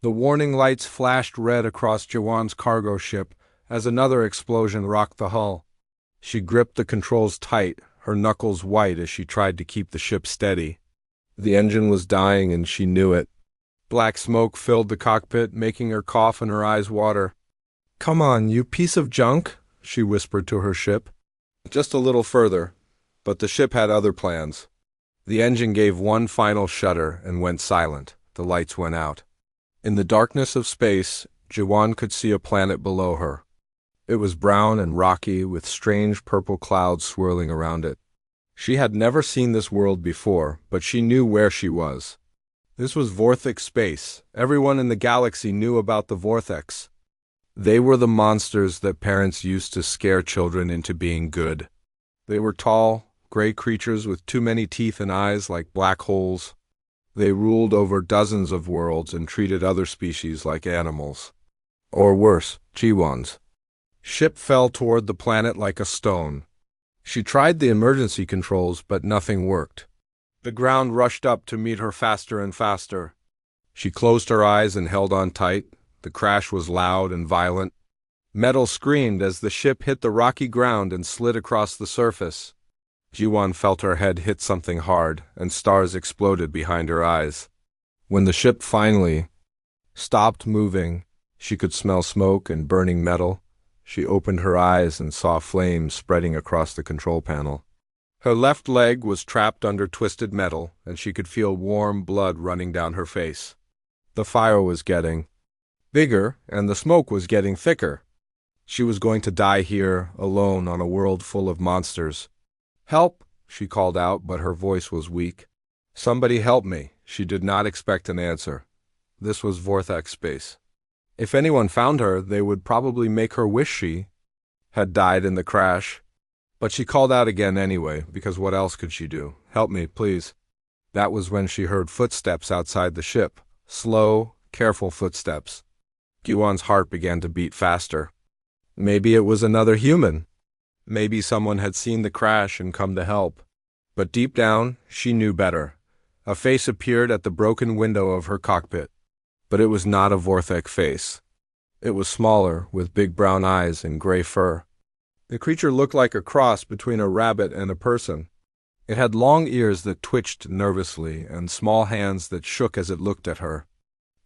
The warning lights flashed red across Jawan's cargo ship as another explosion rocked the hull. She gripped the controls tight, her knuckles white as she tried to keep the ship steady. The engine was dying and she knew it. Black smoke filled the cockpit, making her cough and her eyes water. "Come on, you piece of junk," she whispered to her ship. Just a little further, but the ship had other plans. The engine gave one final shudder and went silent. The lights went out. In the darkness of space, Jawan could see a planet below her. It was brown and rocky, with strange purple clouds swirling around it. She had never seen this world before, but she knew where she was. This was Vortex space. Everyone in the galaxy knew about the Vortex. They were the monsters that parents used to scare children into being good. They were tall, gray creatures with too many teeth and eyes like black holes. They ruled over dozens of worlds and treated other species like animals. Or worse, Jiwans. Ship fell toward the planet like a stone. She tried the emergency controls, but nothing worked. The ground rushed up to meet her faster and faster. She closed her eyes and held on tight. The crash was loud and violent. Metal screamed as the ship hit the rocky ground and slid across the surface. Jiwan felt her head hit something hard, and stars exploded behind her eyes. When the ship finally stopped moving, she could smell smoke and burning metal. She opened her eyes and saw flames spreading across the control panel. Her left leg was trapped under twisted metal, and she could feel warm blood running down her face. The fire was getting bigger, and the smoke was getting thicker. She was going to die here, alone on a world full of monsters. "Help!" she called out, but her voice was weak. "Somebody help me." She did not expect an answer. This was Vortex space. If anyone found her, they would probably make her wish she had died in the crash. But she called out again anyway, because what else could she do? "Help me, please." That was when she heard footsteps outside the ship. Slow, careful footsteps. Jiwan's heart began to beat faster. Maybe it was another human. Maybe someone had seen the crash and come to help. But deep down, she knew better. A face appeared at the broken window of her cockpit. But it was not a Vortex face. It was smaller, with big brown eyes and gray fur. The creature looked like a cross between a rabbit and a person. It had long ears that twitched nervously and small hands that shook as it looked at her.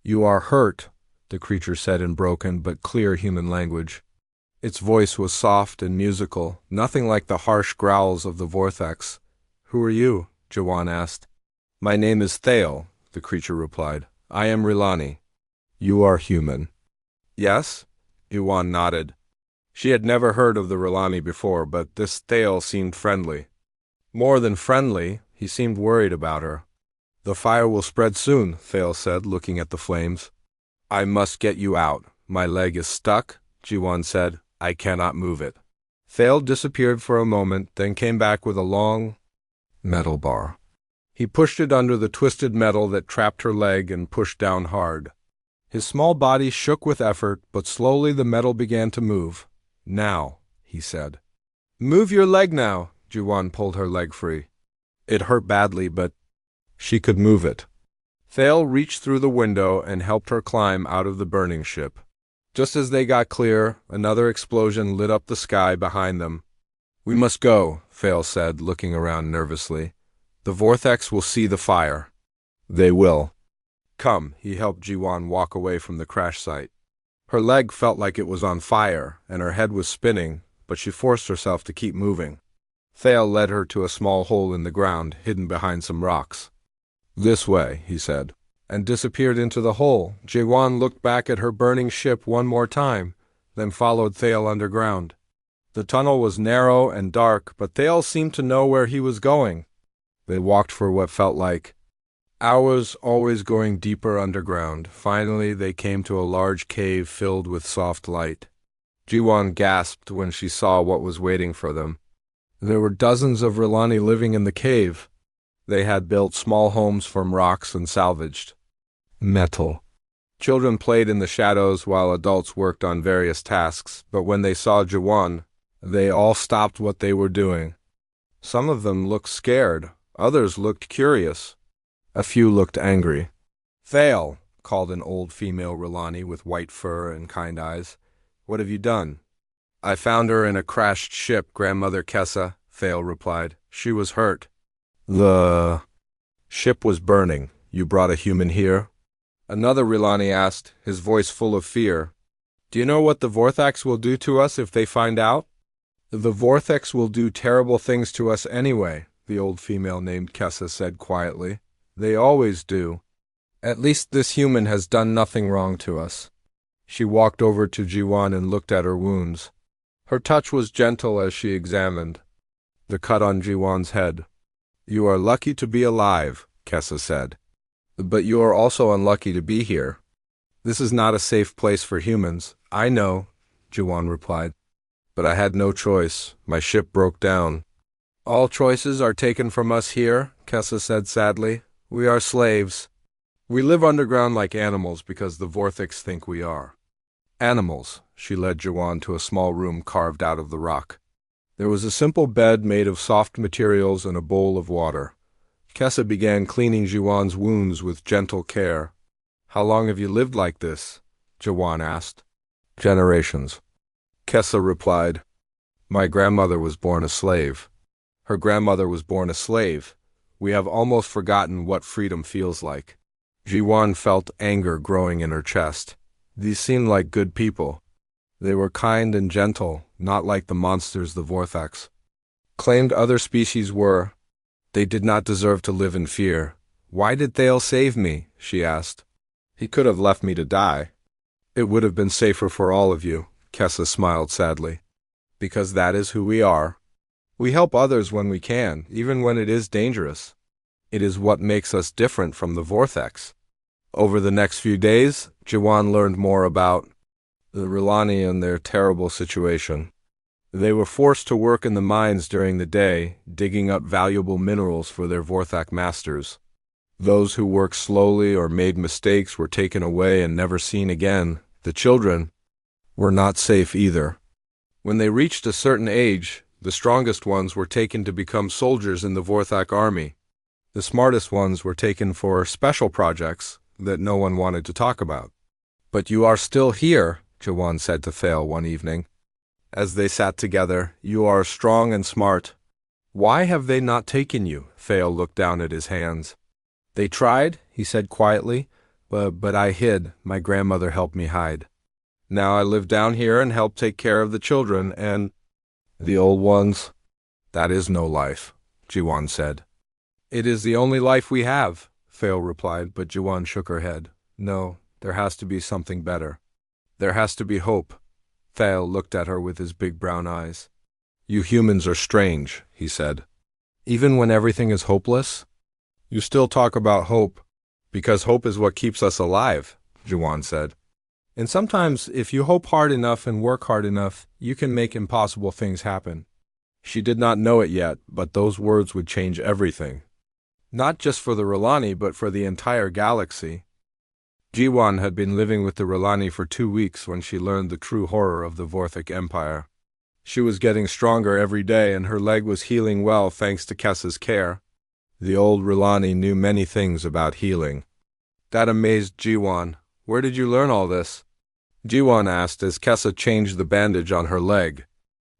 "You are hurt," the creature said in broken but clear human language. Its voice was soft and musical, nothing like the harsh growls of the Vortex. "Who are you?" Jawan asked. "My name is Thale," the creature replied. "I am Rilani." "You are human." "Yes?" Jawan nodded. She had never heard of the Rilani before, but this Thale seemed friendly. More than friendly, he seemed worried about her. "The fire will spread soon," Thale said, looking at the flames. "I must get you out. My leg is stuck," Jiwan said. "I cannot move it." Thale disappeared for a moment, then came back with a long metal bar. He pushed it under the twisted metal that trapped her leg and pushed down hard. His small body shook with effort, but slowly the metal began to move. "Now," he said. "Move your leg now." Jiwan pulled her leg free. It hurt badly, but she could move it. Thale reached through the window and helped her climb out of the burning ship. Just as they got clear, another explosion lit up the sky behind them. "We must go," Thale said, looking around nervously. "The Vortex will see the fire." "They will." "Come," he helped Jiwan walk away from the crash site. Her leg felt like it was on fire, and her head was spinning, but she forced herself to keep moving. Thale led her to a small hole in the ground, hidden behind some rocks. "This way," he said, and disappeared into the hole. Jiwan looked back at her burning ship one more time, then followed Thale underground. The tunnel was narrow and dark, but Thale seemed to know where he was going. They walked for what felt like hours, always going deeper underground. Finally, they came to a large cave filled with soft light. Jiwan gasped when she saw what was waiting for them. There were dozens of Rilani living in the cave. They had built small homes from rocks and salvaged metal. Children played in the shadows while adults worked on various tasks, but when they saw Jiwan, they all stopped what they were doing. Some of them looked scared, others looked curious. A few looked angry. "Thale," called an old female Rilani with white fur and kind eyes. "What have you done?" "I found her in a crashed ship, Grandmother Kessa," Thale replied. "She was hurt." "The ship was burning. You brought a human here?" Another Rilani asked, his voice full of fear. "Do you know what the Vorthax will do to us if they find out?" "The Vorthax will do terrible things to us anyway," the old female named Kessa said quietly. "They always do. At least this human has done nothing wrong to us." She walked over to Jiwan and looked at her wounds. Her touch was gentle as she examined the cut on Jiwan's head. "You are lucky to be alive," Kessa said. "But you are also unlucky to be here. This is not a safe place for humans." "I know," Jiwan replied. "But I had no choice. My ship broke down." "All choices are taken from us here," Kessa said sadly. "We are slaves. We live underground like animals because the Vorthax think we are." "Animals." She led Jiwan to a small room carved out of the rock. There was a simple bed made of soft materials and a bowl of water. Kessa began cleaning Jiwan's wounds with gentle care. "How long have you lived like this?" Jiwan asked. "Generations," Kessa replied. "My grandmother was born a slave. Her grandmother was born a slave. We have almost forgotten what freedom feels like." Jiwan felt anger growing in her chest. These seemed like good people. They were kind and gentle, not like the monsters the Vorthax claimed other species were. They did not deserve to live in fear. "Why did Thale save me?" she asked. "He could have left me to die." "It would have been safer for all of you," Kessa smiled sadly. "Because that is who we are. We help others when we can, even when it is dangerous. It is what makes us different from the Vorthax." Over the next few days, Jiwan learned more about the Rilani and their terrible situation. They were forced to work in the mines during the day, digging up valuable minerals for their Vorthax masters. Those who worked slowly or made mistakes were taken away and never seen again. The children were not safe either. When they reached a certain age, the strongest ones were taken to become soldiers in the Vorthax army. The smartest ones were taken for special projects that no one wanted to talk about. "But you are still here," Jiwan said to Thale one evening. As they sat together, "You are strong and smart. Why have they not taken you?" Thale looked down at his hands. "They tried," he said quietly, but I hid. My grandmother helped me hide. Now I live down here and help take care of the children and the old ones." "That is no life," Jiwan said. "It is the only life we have," Thale replied, but Jiwan shook her head. "No, there has to be something better. There has to be hope." Thale looked at her with his big brown eyes. "You humans are strange," he said. "Even when everything is hopeless, you still talk about hope." "Because hope is what keeps us alive," Jiwan said. "And sometimes, if you hope hard enough and work hard enough, you can make impossible things happen." She did not know it yet, but those words would change everything. Not just for the Rilani, but for the entire galaxy. Jiwan had been living with the Rilani for 2 weeks when she learned the true horror of the Vorthax Empire. She was getting stronger every day, and her leg was healing well thanks to Kessa's care. The old Rilani knew many things about healing. That amazed Jiwan. "Where did you learn all this?" Jiwan asked as Kessa changed the bandage on her leg.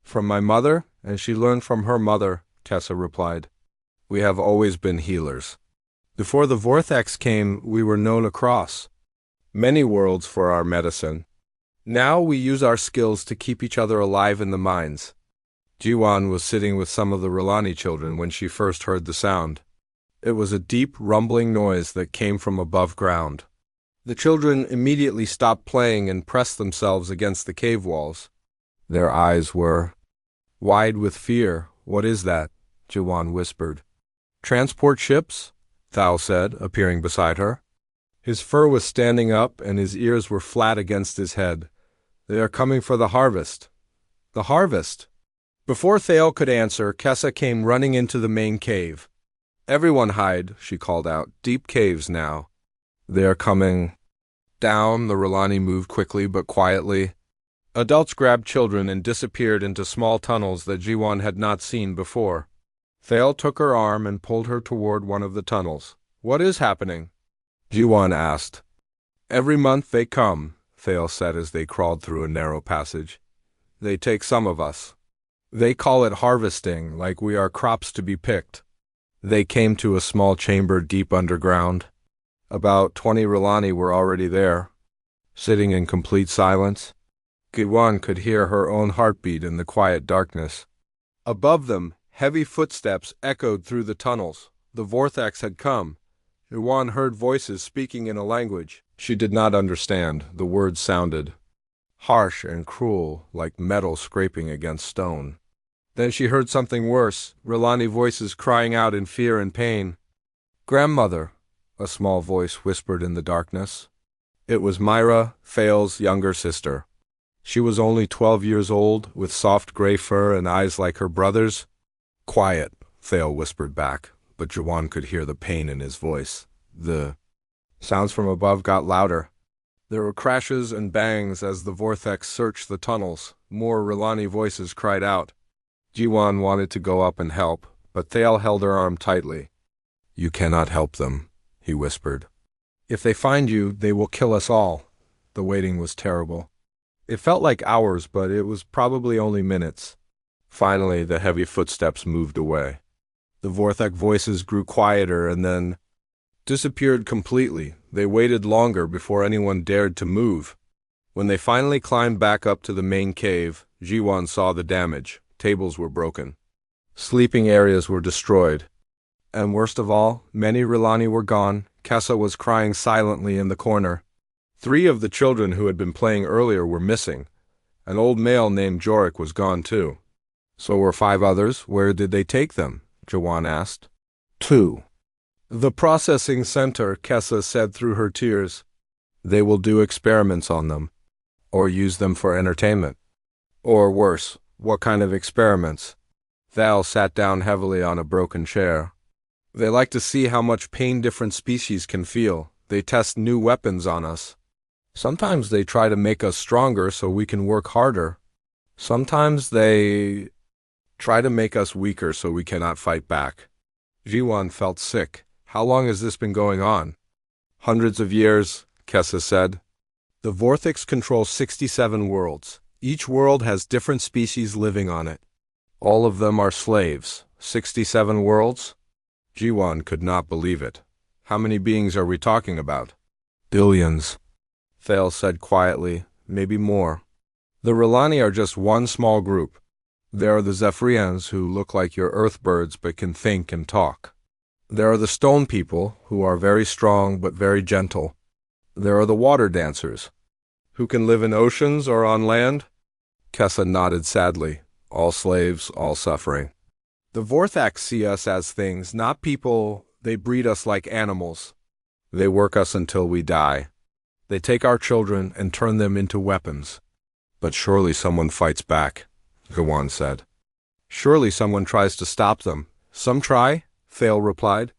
"From my mother, and she learned from her mother," Kessa replied. "We have always been healers. Before the Vorthax came, we were known across many worlds for our medicine. Now we use our skills to keep each other alive in the mines." Jiwan was sitting with some of the Rilani children when she first heard the sound. It was a deep, rumbling noise that came from above ground. The children immediately stopped playing and pressed themselves against the cave walls. Their eyes were wide with fear. "What is that?" Jiwan whispered. "Transport ships?" Thal said, appearing beside her. His fur was standing up and his ears were flat against his head. "They are coming for the harvest." "The harvest?" Before Thale could answer, Kessa came running into the main cave. "Everyone hide," she called out. "Deep caves now." "They are coming." Down, the Rilani moved quickly but quietly. Adults grabbed children and disappeared into small tunnels that Jiwan had not seen before. Thale took her arm and pulled her toward one of the tunnels. "What is happening?" Jiwan asked. Every month they come, Thale said as they crawled through a narrow passage. They take some of us. They call it harvesting, like we are crops to be picked. They came to a small chamber deep underground. About 20 Rilani were already there, sitting in complete silence. Giwan could hear her own heartbeat in the quiet darkness. Above them, heavy footsteps echoed through the tunnels. The vortex had come. Giwan heard voices speaking in a language she did not understand. The words sounded harsh and cruel, like metal scraping against stone. Then she heard something worse, Rilani voices crying out in fear and pain. "Grandmother," a small voice whispered in the darkness. It was Myra, Thale's younger sister. She was only 12 years old, with soft gray fur and eyes like her brother's. "Quiet," Thale whispered back, but Jawan could hear the pain in his voice. The sounds from above got louder. There were crashes and bangs as the vortex searched the tunnels. More Rilani voices cried out. Jiwan wanted to go up and help, but Thale held her arm tightly. "You cannot help them," he whispered. "If they find you, they will kill us all." The waiting was terrible. It felt like hours, but it was probably only minutes. Finally, the heavy footsteps moved away. The vortex voices grew quieter and then disappeared completely. They waited longer before anyone dared to move. When they finally climbed back up to the main cave, Jiwan saw the damage. Tables were broken. Sleeping areas were destroyed. And worst of all, many Rilani were gone. Kessa was crying silently in the corner. 3 of the children who had been playing earlier were missing. An old male named Jorik was gone too. So were 5 others. Where did they take them? Jawan asked. 2. The processing center, Kessa said through her tears. They will do experiments on them. Or use them for entertainment. Or worse, what kind of experiments? Thal sat down heavily on a broken chair. They like to see how much pain different species can feel. They test new weapons on us. Sometimes they try to make us stronger so we can work harder. Sometimes they try to make us weaker so we cannot fight back. Jiwan felt sick. How long has this been going on? Hundreds of years, Kessa said. The vortex controls 67 worlds. Each world has different species living on it. All of them are slaves. 67 worlds? Jiwan could not believe it. How many beings are we talking about? Billions, Thale said quietly. Maybe more. The Rilani are just one small group. There are the Zephyrians who look like your earth birds but can think and talk. There are the stone people who are very strong but very gentle. There are the water dancers who can live in oceans or on land. Kessa nodded sadly. All slaves, all suffering. The Vorthax see us as things, not people. They breed us like animals. They work us until we die. They take our children and turn them into weapons. But surely someone fights back, Gawan said. Surely someone tries to stop them. Some try, Thale replied.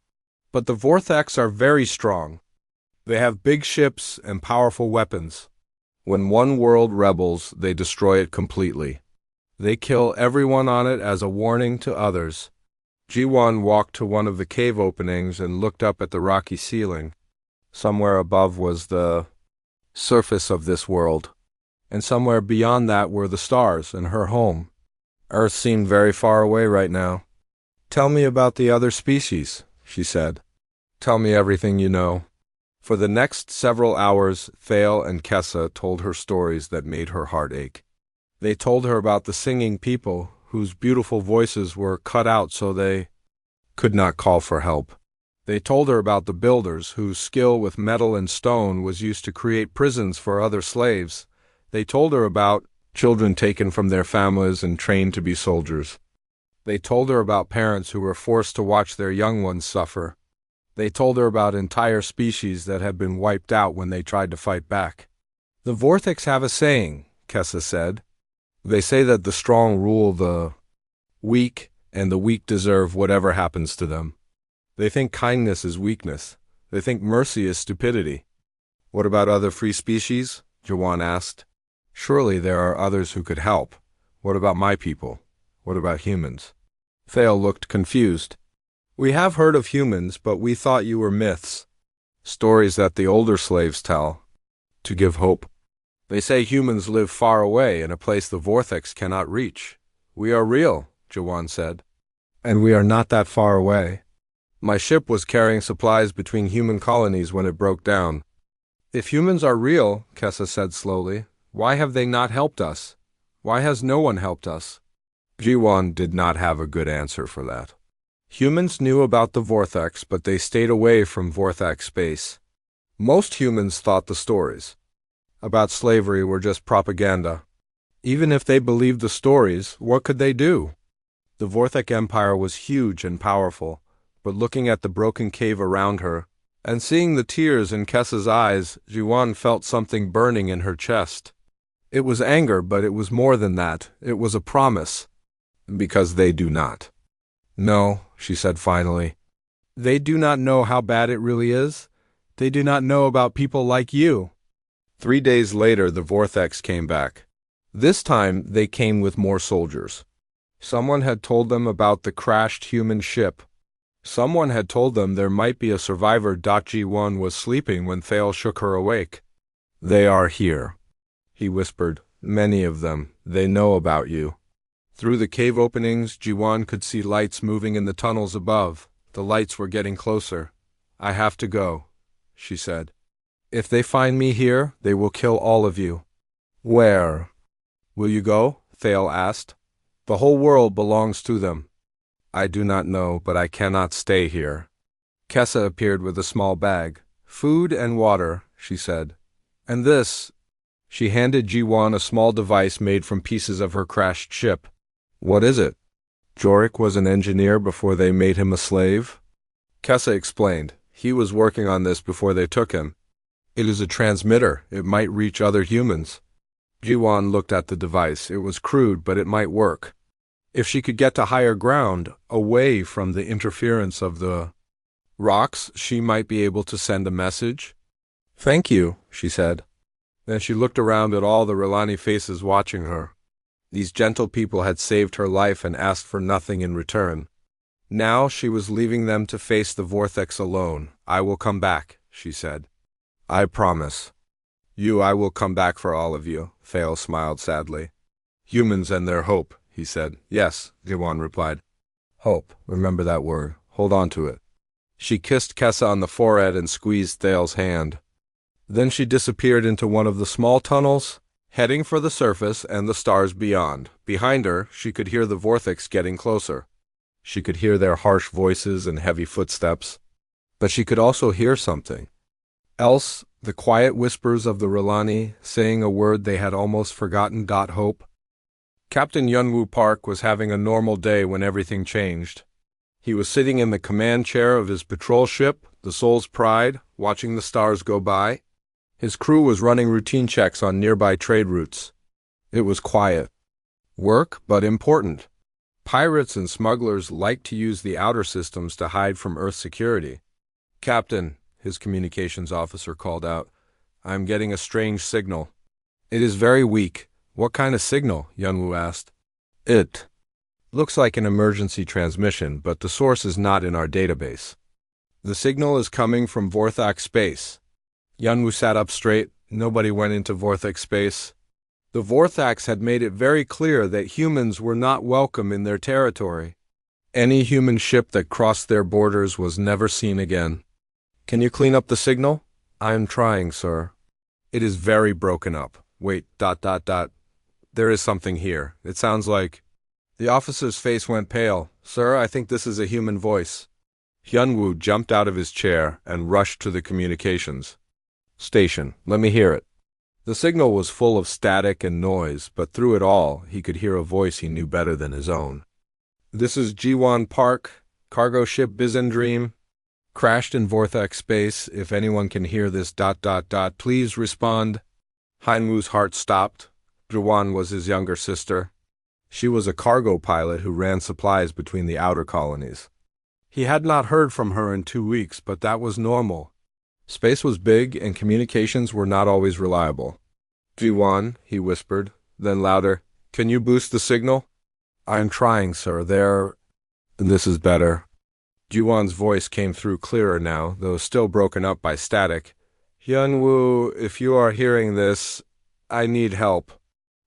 But the Vorthax are very strong. They have big ships and powerful weapons. When one world rebels, they destroy it completely. They kill everyone on it as a warning to others. Jiwan walked to one of the cave openings and looked up at the rocky ceiling. Somewhere above was the surface of this world, and somewhere beyond that were the stars and her home. Earth seemed very far away right now. "Tell me about the other species," she said. "Tell me everything you know." For the next several hours, Thale and Kessa told her stories that made her heart ache. They told her about the singing people, whose beautiful voices were cut out so they could not call for help. They told her about the builders, whose skill with metal and stone was used to create prisons for other slaves. They told her about children taken from their families and trained to be soldiers. They told her about parents who were forced to watch their young ones suffer. They told her about entire species that had been wiped out when they tried to fight back. "The Vortex have a saying," Kessa said. "They say that the strong rule the weak, and the weak deserve whatever happens to them. They think kindness is weakness. They think mercy is stupidity." "What about other free species?" Jawan asked. "Surely there are others who could help. What about my people? What about humans?" Thale looked confused. "We have heard of humans, but we thought you were myths. Stories that the older slaves tell." To give hope. They say humans live far away in a place the vortex cannot reach. We are real, Jawan said. And we are not that far away. My ship was carrying supplies between human colonies when it broke down. If humans are real, Kessa said slowly, why have they not helped us? Why has no one helped us? Jiwan did not have a good answer for that. Humans knew about the vortex, but they stayed away from vortex space. Most humans thought the stories about slavery were just propaganda. Even if they believed the stories, what could they do? The Vorthek Empire was huge and powerful, but looking at the broken cave around her, and seeing the tears in Kessa's eyes, Jiwan felt something burning in her chest. It was anger, but it was more than that. It was a promise. Because they do not. No, she said finally. They do not know how bad it really is. They do not know about people like you. 3 days later, the Vortex came back. This time, they came with more soldiers. Someone had told them about the crashed human ship. Someone had told them there might be a survivor. G1 was sleeping when Thale shook her awake. They are here, he whispered. Many of them. They know about you. Through the cave openings, Jiwan could see lights moving in the tunnels above. The lights were getting closer. I have to go, she said. If they find me here, they will kill all of you. Where? Will you go? Thale asked. The whole world belongs to them. I do not know, but I cannot stay here. Kessa appeared with a small bag. Food and water, she said. And this. She handed Jiwan a small device made from pieces of her crashed ship. What is it? Jorik was an engineer before they made him a slave? Kessa explained. He was working on this before they took him. It is a transmitter. It might reach other humans. Jiwan looked at the device. It was crude, but it might work. If she could get to higher ground, away from the interference of the rocks, she might be able to send a message. Thank you, she said. Then she looked around at all the Relani faces watching her. These gentle people had saved her life and asked for nothing in return. Now she was leaving them to face the vortex alone. I will come back, she said. I promise. I will come back for all of you, Thale smiled sadly. Humans and their hope, he said. Yes, Jiwan replied. Hope, remember that word. Hold on to it. She kissed Kessa on the forehead and squeezed Thale's hand. Then she disappeared into one of the small tunnels, heading for the surface and the stars beyond. Behind her, she could hear the vortex getting closer. She could hear their harsh voices and heavy footsteps. But she could also hear something else, the quiet whispers of the Relani, saying a word they had almost forgotten. Hope. Captain Yunwoo Park was having a normal day when everything changed. He was sitting in the command chair of his patrol ship, the Soul's Pride, watching the stars go by. His crew was running routine checks on nearby trade routes. It was quiet. Work, but important. Pirates and smugglers liked to use the outer systems to hide from Earth security. Captain, his communications officer called out, I am getting a strange signal. It is very weak. What kind of signal? Yunwoo asked. It looks like an emergency transmission, but the source is not in our database. The signal is coming from Vorthak space. Yunwoo sat up straight. Nobody went into Vorthak space. The Vorthaks had made it very clear that humans were not welcome in their territory. Any human ship that crossed their borders was never seen again. Can you clean up the signal? I am trying, sir. It is very broken up. Wait, There is something here. It sounds like... The officer's face went pale. Sir, I think this is a human voice. Hyunwoo jumped out of his chair and rushed to the communications station. Let me hear it. The signal was full of static and noise, but through it all, he could hear a voice he knew better than his own. This is Jiwan Park, cargo ship Bizendream. Crashed in Vorthak space. If anyone can hear this... Please respond. Hyunwoo's heart stopped. Jiwan was his younger sister. She was a cargo pilot who ran supplies between the outer colonies. He had not heard from her in 2 weeks, but that was normal. Space was big, and communications were not always reliable. Jiwan, he whispered, then louder, can you boost the signal? I am trying, sir. This is better. Jiwan's voice came through clearer now, though still broken up by static. Hyunwoo, if you are hearing this, I need help.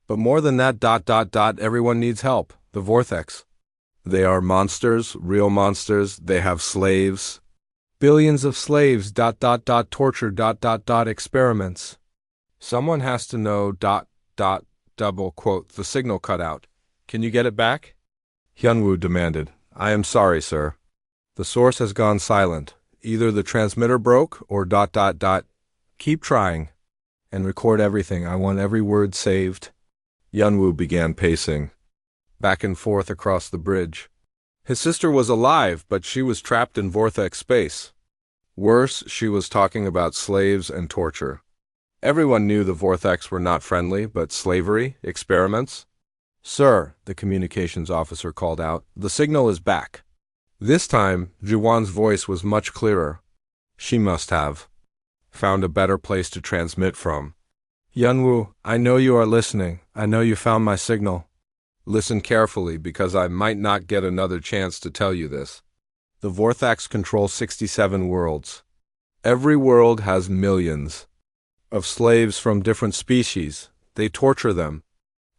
But more than that, everyone needs help. The Vortex. They are monsters, real monsters. They have slaves. Billions of slaves, torture, experiments. Someone has to know, double quote, the signal cut out. Can you get it back? Hyunwoo demanded. I am sorry, sir. The source has gone silent. Either the transmitter broke or ... Keep trying. And record everything. I want every word saved. Hyunwoo began pacing back and forth across the bridge. His sister was alive, but she was trapped in Vortex space. Worse, she was talking about slaves and torture. Everyone knew the Vortex were not friendly, but slavery, experiments. Sir, the communications officer called out, the signal is back. This time, Jiwan's voice was much clearer. She must have found a better place to transmit from. Hyunwoo, I know you are listening. I know you found my signal. Listen carefully, because I might not get another chance to tell you this. The Vortex controls 67 worlds. Every world has millions of slaves from different species. They torture them.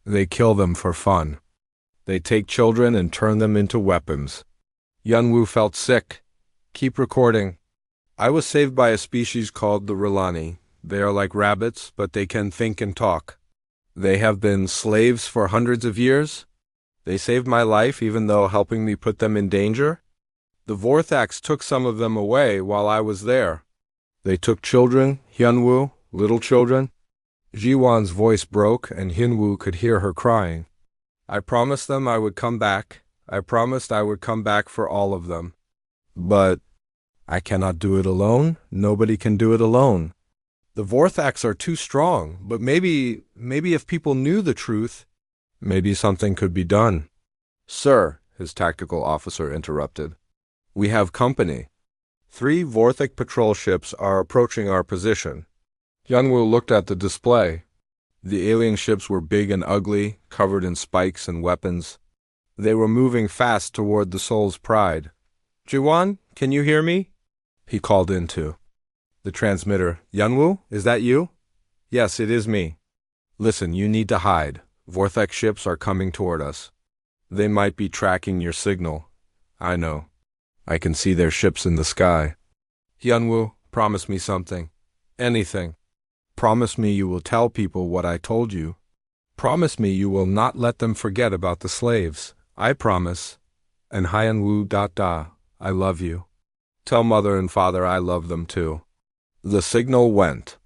They kill them for fun. They take children and turn them into weapons. Hyunwoo felt sick. Keep recording. I was saved by a species called the Rilani. They are like rabbits, but they can think and talk. They have been slaves for hundreds of years. They saved my life even though helping me put them in danger. The Vortex took some of them away while I was there. They took children, Hyunwoo, little children. Jiwan's voice broke and Hyunwoo could hear her crying. I promised them I would come back. I promised I would come back for all of them. But I cannot do it alone. Nobody can do it alone. The Vortex are too strong, but maybe if people knew the truth, maybe something could be done. Sir, his tactical officer interrupted. We have company. 3 Vortex patrol ships are approaching our position. Hyunwoo looked at the display. The alien ships were big and ugly, covered in spikes and weapons. They were moving fast toward the Soul's Pride. Jiwan, can you hear me? He called into the transmitter. Hyunwoo, is that you? Yes, it is me. Listen, you need to hide. Vortex ships are coming toward us. They might be tracking your signal. I know. I can see their ships in the sky. Hyunwoo, promise me something. Anything. Promise me you will tell people what I told you. Promise me you will not let them forget about the slaves. I promise. And Hyunwoo ... I love you. Tell mother and father I love them too. The signal went.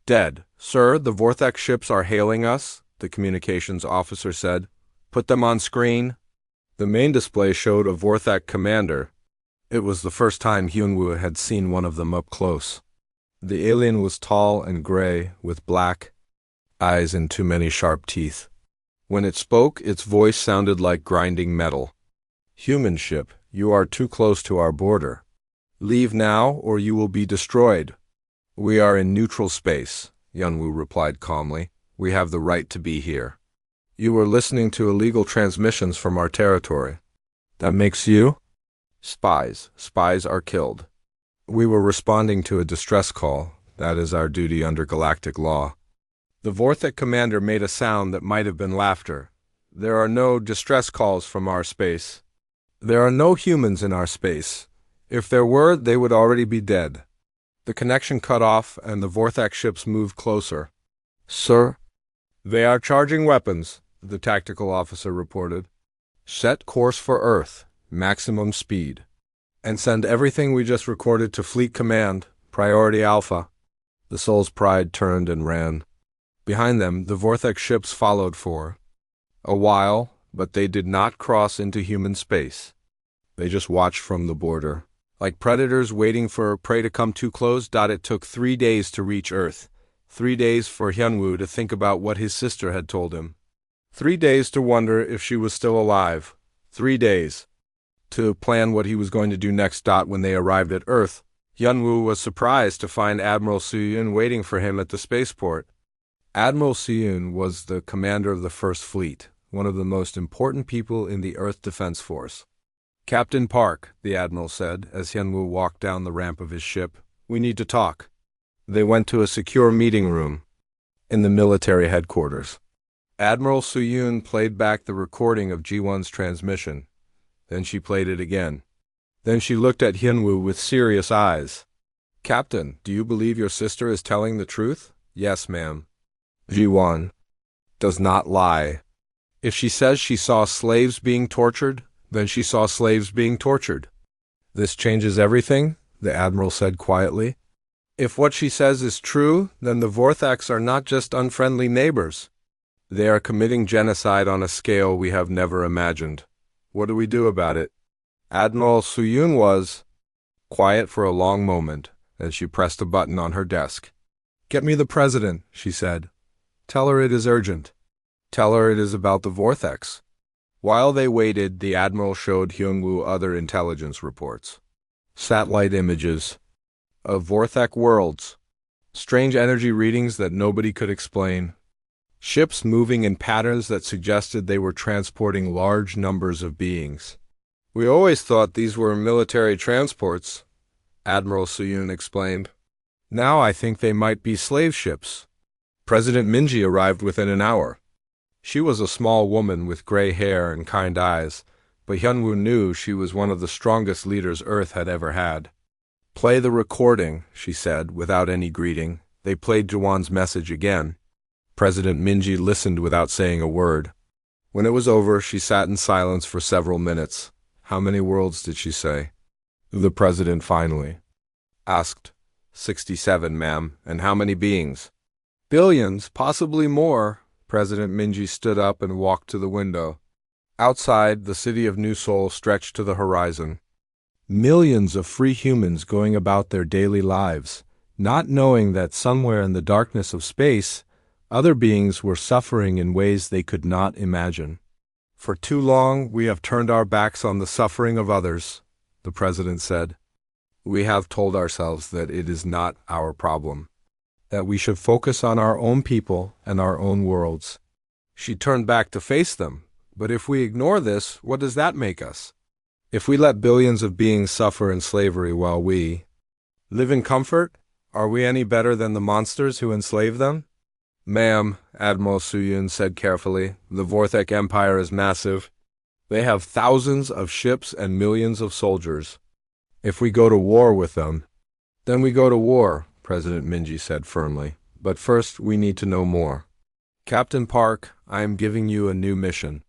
Dead. Sir, the Vortex ships are hailing us, the communications officer said. Put them on screen. The main display showed a Vortex commander. It was the first time Hyunwoo had seen one of them up close. The alien was tall and gray, with black eyes and too many sharp teeth. When it spoke, its voice sounded like grinding metal. Human ship, you are too close to our border. Leave now, or you will be destroyed. We are in neutral space, Hyunwoo replied calmly. We have the right to be here. You were listening to illegal transmissions from our territory. That makes you? Spies. Spies are killed. We were responding to a distress call. That is our duty under galactic law. The Vortex commander made a sound that might have been laughter. There are no distress calls from our space. There are no humans in our space. If there were, they would already be dead. The connection cut off and the Vortex ships moved closer. Sir? They are charging weapons, the tactical officer reported. Set course for Earth, maximum speed. And send everything we just recorded to Fleet Command, Priority Alpha. The Soul's Pride turned and ran. Behind them, the Vortex ships followed for a while, but they did not cross into human space. They just watched from the border. Like predators waiting for prey to come too close. It took 3 days to reach Earth. 3 days for Hyunwoo to think about what his sister had told him. 3 days to wonder if she was still alive. 3 days to plan what he was going to do next. When they arrived at Earth, Hyunwoo was surprised to find Admiral Soo-yoon waiting for him at the spaceport. Admiral Soo-yoon was the commander of the First Fleet, one of the most important people in the Earth Defense Force. Captain Park, the Admiral said, as Hyunwoo walked down the ramp of his ship, we need to talk. They went to a secure meeting room in the military headquarters. Admiral Suyun played back the recording of Ji-won's transmission. Then she played it again. Then she looked at Hyunwoo with serious eyes. "Captain, do you believe your sister is telling the truth?" "Yes, ma'am." Ji-won does not lie. If she says she saw slaves being tortured, then she saw slaves being tortured. "This changes everything," the admiral said quietly. "If what she says is true, then the Vorthax are not just unfriendly neighbors. They are committing genocide on a scale we have never imagined. What do we do about it?" Admiral Suyun was quiet for a long moment, as she pressed a button on her desk. "Get me the president," she said. "Tell her it is urgent. Tell her it is about the Vortex." While they waited, the admiral showed Hyunwoo other intelligence reports. Satellite images of Vorthak worlds. Strange energy readings that nobody could explain. Ships moving in patterns that suggested they were transporting large numbers of beings. "We always thought these were military transports," Admiral Suyun explained. "Now I think they might be slave ships." President Minji arrived within an hour. She was a small woman with gray hair and kind eyes, but Hyunwoo knew she was one of the strongest leaders Earth had ever had. "Play the recording," she said, without any greeting. They played Jawan's message again. President Minji listened without saying a word. When it was over, she sat in silence for several minutes. "How many worlds did she say?" the president finally asked. 67, ma'am. "And how many beings?" "Billions, possibly more." President Minji stood up and walked to the window. Outside, the city of New Seoul stretched to the horizon. Millions of free humans going about their daily lives, not knowing that somewhere in the darkness of space, other beings were suffering in ways they could not imagine. "For too long, we have turned our backs on the suffering of others," the president said. "We have told ourselves that it is not our problem, that we should focus on our own people and our own worlds." She turned back to face them. "But if we ignore this, what does that make us? If we let billions of beings suffer in slavery while we live in comfort, are we any better than the monsters who enslave them?" "Ma'am," Admiral Suyun said carefully, "the Vorthak Empire is massive. They have thousands of ships and millions of soldiers. If we go to war with them, then we go to war," President Minji said firmly. "But first, we need to know more. Captain Park, I am giving you a new mission.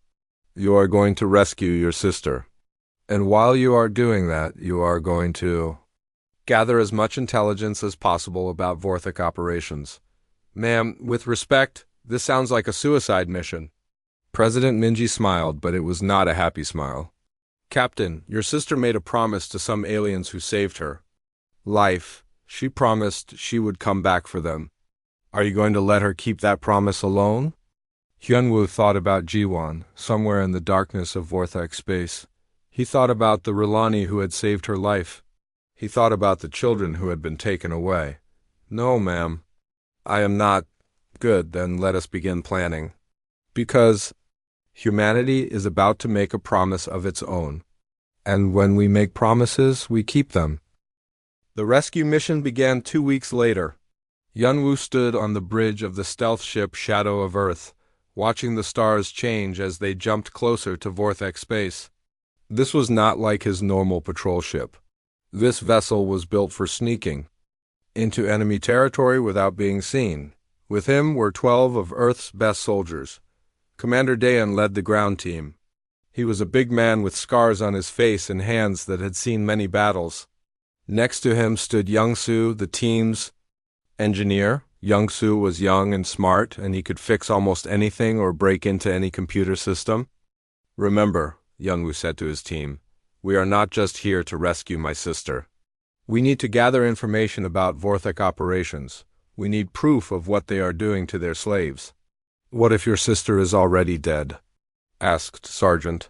You are going to rescue your sister. And while you are doing that, you are going to gather as much intelligence as possible about Vorthak operations." "Ma'am, with respect, this sounds like a suicide mission." President Minji smiled, but it was not a happy smile. "Captain, your sister made a promise to some aliens who saved her life. She promised she would come back for them. Are you going to let her keep that promise alone?" Hyunwoo thought about Ji-won, somewhere in the darkness of Vorthak space. He thought about the Rilani who had saved her life. He thought about the children who had been taken away. "No, ma'am. I am not." "Good, then let us begin planning. Because humanity is about to make a promise of its own. And when we make promises, we keep them." The rescue mission began 2 weeks later. Hyunwoo stood on the bridge of the stealth ship Shadow of Earth, watching the stars change as they jumped closer to Vorthak space. This was not like his normal patrol ship. This vessel was built for sneaking into enemy territory without being seen. With him were 12 of Earth's best soldiers. Commander Daeun led the ground team. He was a big man with scars on his face and hands that had seen many battles. Next to him stood Young-soo, the team's engineer. Young-soo was young and smart, and he could fix almost anything or break into any computer system. "Remember," Young-woo said to his team, "we are not just here to rescue my sister. We need to gather information about Vorthak operations. We need proof of what they are doing to their slaves." "What if your sister is already dead?" asked Sergeant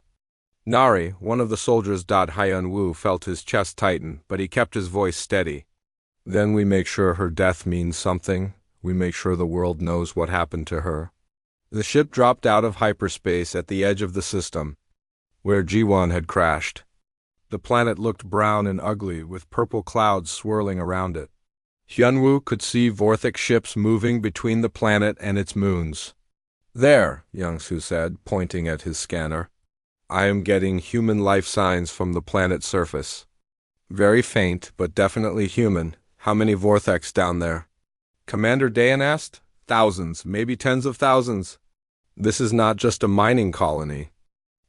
Nari. One of the soldiers. Hyun-woo felt his chest tighten, but he kept his voice steady. "Then we make sure her death means something. We make sure the world knows what happened to her." The ship dropped out of hyperspace at the edge of the system, where Ji-won had crashed. The planet looked brown and ugly, with purple clouds swirling around it. Hyunwoo could see Vorthic ships moving between the planet and its moons. There, Youngsu said, pointing at his scanner. I am getting human life signs from the planet's surface. Very faint, but definitely human. How many Vorthics down there? Commander Dayan asked. Thousands, maybe tens of thousands. This is not just a mining colony.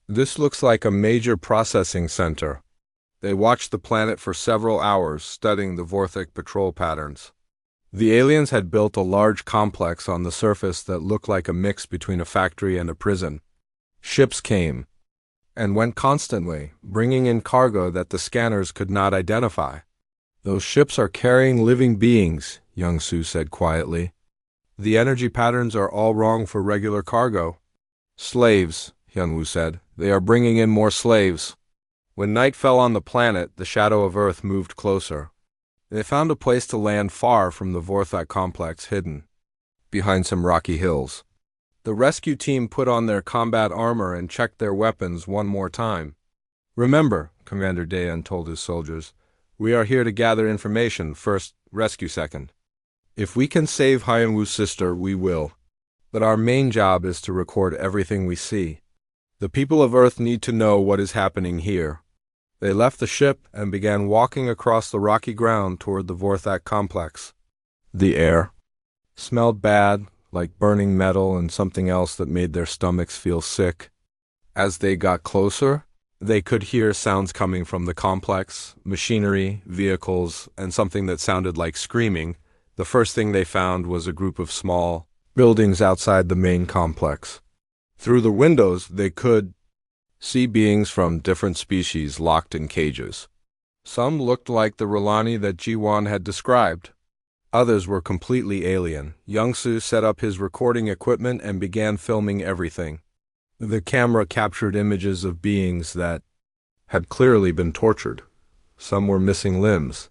This looks like a major processing center. They watched the planet for several hours, studying the Vorthic patrol patterns. The aliens had built a large complex on the surface that looked like a mix between a factory and a prison. Ships came and went constantly, bringing in cargo that the scanners could not identify. Those ships are carrying living beings, Youngsu said quietly. The energy patterns are all wrong for regular cargo. Slaves, Hyunwoo said. They are bringing in more slaves. When night fell on the planet, the shadow of Earth moved closer. They found a place to land far from the Vorthic complex, hidden behind some rocky hills. The rescue team put on their combat armor and checked their weapons one more time. Remember, Commander Dayan told his soldiers, we are here to gather information first, rescue second. If we can save Hyunwoo's sister, we will. But our main job is to record everything we see. The people of Earth need to know what is happening here. They left the ship and began walking across the rocky ground toward the Vorthic complex. The air smelled bad, like burning metal and something else that made their stomachs feel sick. As they got closer, they could hear sounds coming from the complex, machinery, vehicles, and something that sounded like screaming. The first thing they found was a group of small buildings outside the main complex. Through the windows, they could see beings from different species locked in cages. Some looked like the Rolani that Jiwon had described. Others were completely alien. Youngsu set up his recording equipment and began filming everything. The camera captured images of beings that had clearly been tortured. Some were missing limbs.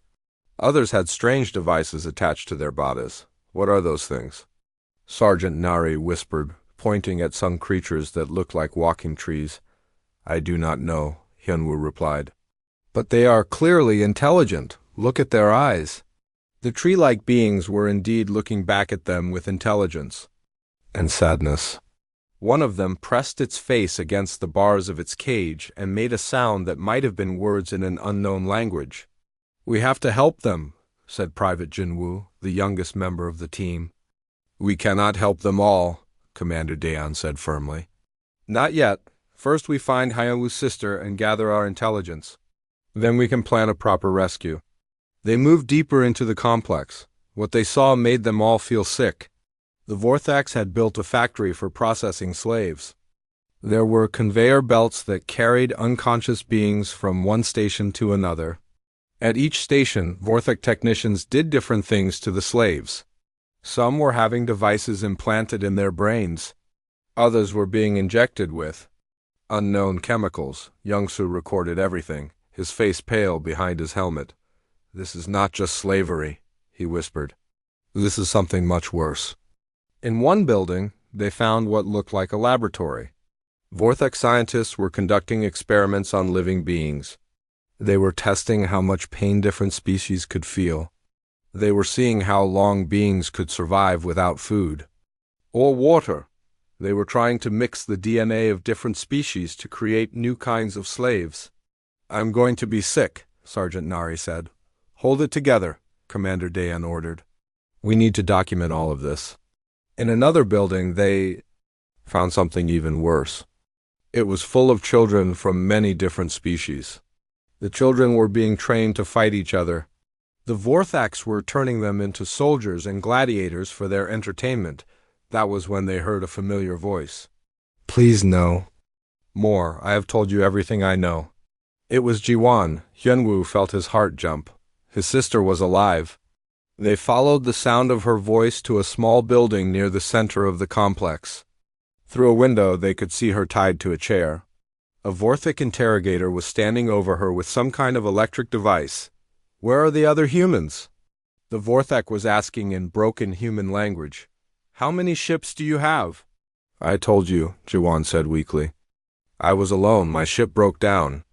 Others had strange devices attached to their bodies. What are those things? Sergeant Nari whispered, pointing at some creatures that looked like walking trees. I do not know, Hyunwoo replied. But they are clearly intelligent. Look at their eyes. The tree-like beings were indeed looking back at them with intelligence and sadness. One of them pressed its face against the bars of its cage and made a sound that might have been words in an unknown language. We have to help them, said Private Jinwoo, the youngest member of the team. We cannot help them all, Commander Dayan said firmly. Not yet. First we find Hyunwoo's sister and gather our intelligence. Then we can plan a proper rescue. They moved deeper into the complex. What they saw made them all feel sick. The Vorthics had built a factory for processing slaves. There were conveyor belts that carried unconscious beings from one station to another. At each station, Vorthic technicians did different things to the slaves. Some were having devices implanted in their brains. Others were being injected with unknown chemicals. Youngsu recorded everything, his face pale behind his helmet. This is not just slavery, he whispered. This is something much worse. In one building, they found what looked like a laboratory. Vorthic scientists were conducting experiments on living beings. They were testing how much pain different species could feel. They were seeing how long beings could survive without food or water. They were trying to mix the DNA of different species to create new kinds of slaves. I'm going to be sick, Sergeant Nari said. Hold it together, Commander Dayan ordered. We need to document all of this. In another building, they found something even worse. It was full of children from many different species. The children were being trained to fight each other. The Vorthics were turning them into soldiers and gladiators for their entertainment. That was when they heard a familiar voice. Please no. More. I have told you everything I know. It was Jiwon. Hyunwoo felt his heart jump. His sister was alive. They followed the sound of her voice to a small building near the center of the complex. Through a window, they could see her tied to a chair. A Vorthic interrogator was standing over her with some kind of electric device. Where are the other humans? The Vorthic was asking in broken human language. How many ships do you have? I told you, Jiwon said weakly. I was alone. My ship broke down.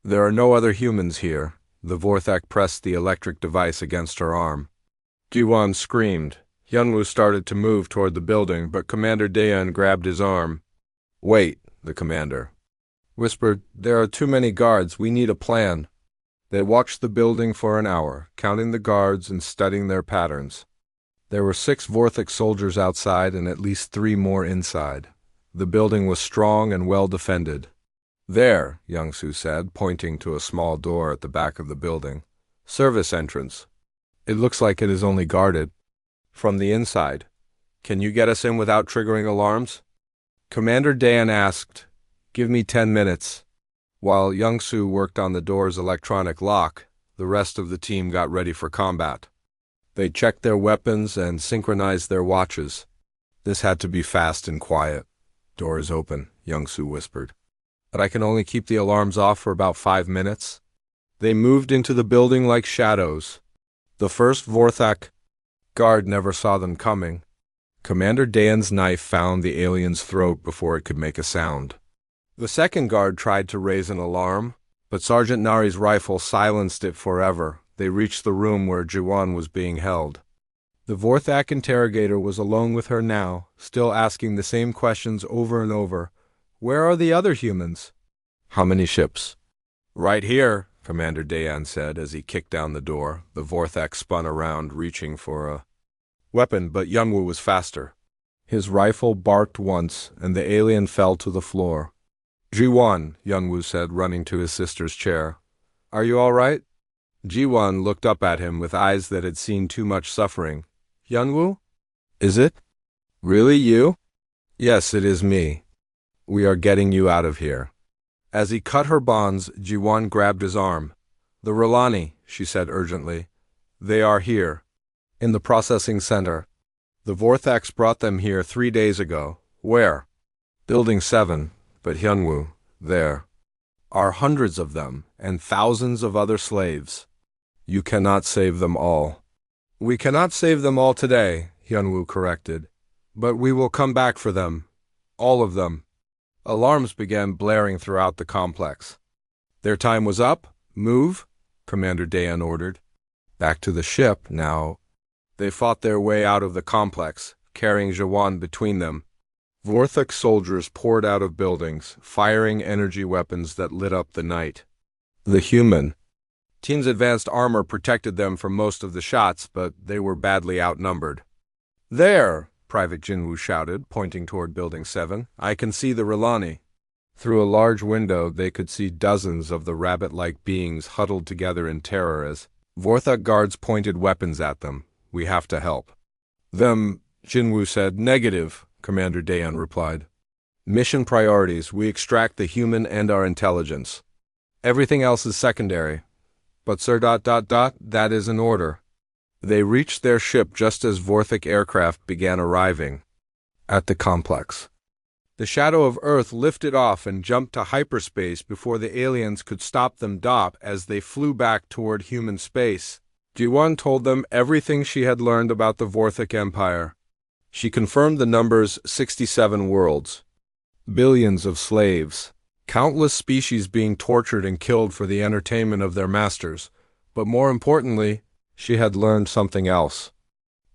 There are no other humans here. The Vorthic pressed the electric device against her arm. Jiwan screamed. Hyunwoo started to move toward the building, but Commander Daeun grabbed his arm. "Wait," the commander whispered. "There are too many guards. We need a plan." They watched the building for an hour, counting the guards and studying their patterns. There were 6 Vorthic soldiers outside and at least 3 more inside. The building was strong and well defended. "There," Young-soo said, pointing to a small door at the back of the building. "Service entrance. It looks like it is only guarded from the inside. Can you get us in without triggering alarms?" Commander Daeun asked. "Give me 10 minutes." While Young-soo worked on the door's electronic lock, the rest of the team got ready for combat. They checked their weapons and synchronized their watches. This had to be fast and quiet. "Door is open," Young-soo whispered. "But I can only keep the alarms off for about 5 minutes." They moved into the building like shadows. The first Vorthak guard never saw them coming. Commander Daeun's knife found the alien's throat before it could make a sound. The second guard tried to raise an alarm, but Sergeant Nari's rifle silenced it forever. They reached the room where Jiwan was being held. The Vorthak interrogator was alone with her now, still asking the same questions over and over. "Where are the other humans?" "How many ships?" "Right here," Commander Daeun said as he kicked down the door. The Vorthak spun around, reaching for a weapon, but Hyunwoo was faster. His rifle barked once, and the alien fell to the floor. "Jiwan," Hyunwoo said, running to his sister's chair. "Are you all right?" Jiwan looked up at him with eyes that had seen too much suffering. "Hyunwoo? Is it? Really you?" "Yes, it is me. We are getting you out of here." As he cut her bonds, Jiwan grabbed his arm. "The Rolani," she said urgently. "They are here. In the processing center. The Vorthax brought them here 3 days ago." "Where?" "Building 7. But Hyunwoo, there are hundreds of them, and thousands of other slaves. You cannot save them all." "We cannot save them all today," Hyunwoo corrected. "But we will come back for them. All of them." Alarms began blaring throughout the complex. "Their time was up. Move," Commander Daeun ordered. Back to the ship, now. They fought their way out of the complex, carrying Jiwan between them. Vorthak soldiers poured out of buildings, firing energy weapons that lit up the night. The human team's advanced armor protected them from most of the shots, but they were badly outnumbered. "There!" Private Jinwoo shouted, pointing toward Building 7. "I can see the Rolani." Through a large window, they could see dozens of the rabbit-like beings huddled together in terror as Vorthak guards pointed weapons at them. "We have to help them," Jinwoo said. "Negative," Commander Daeun replied. "Mission priorities: we extract the human and our intelligence. Everything else is secondary." "But sir, that is an order." They reached their ship just as Vorthak aircraft began arriving at the complex. The shadow of Earth lifted off and jumped to hyperspace before the aliens could stop them. As they flew back toward human space, Jiwan told them everything she had learned about the Vorthak Empire. She confirmed the numbers: 67 worlds, billions of slaves, countless species being tortured and killed for the entertainment of their masters. But more importantly, she had learned something else.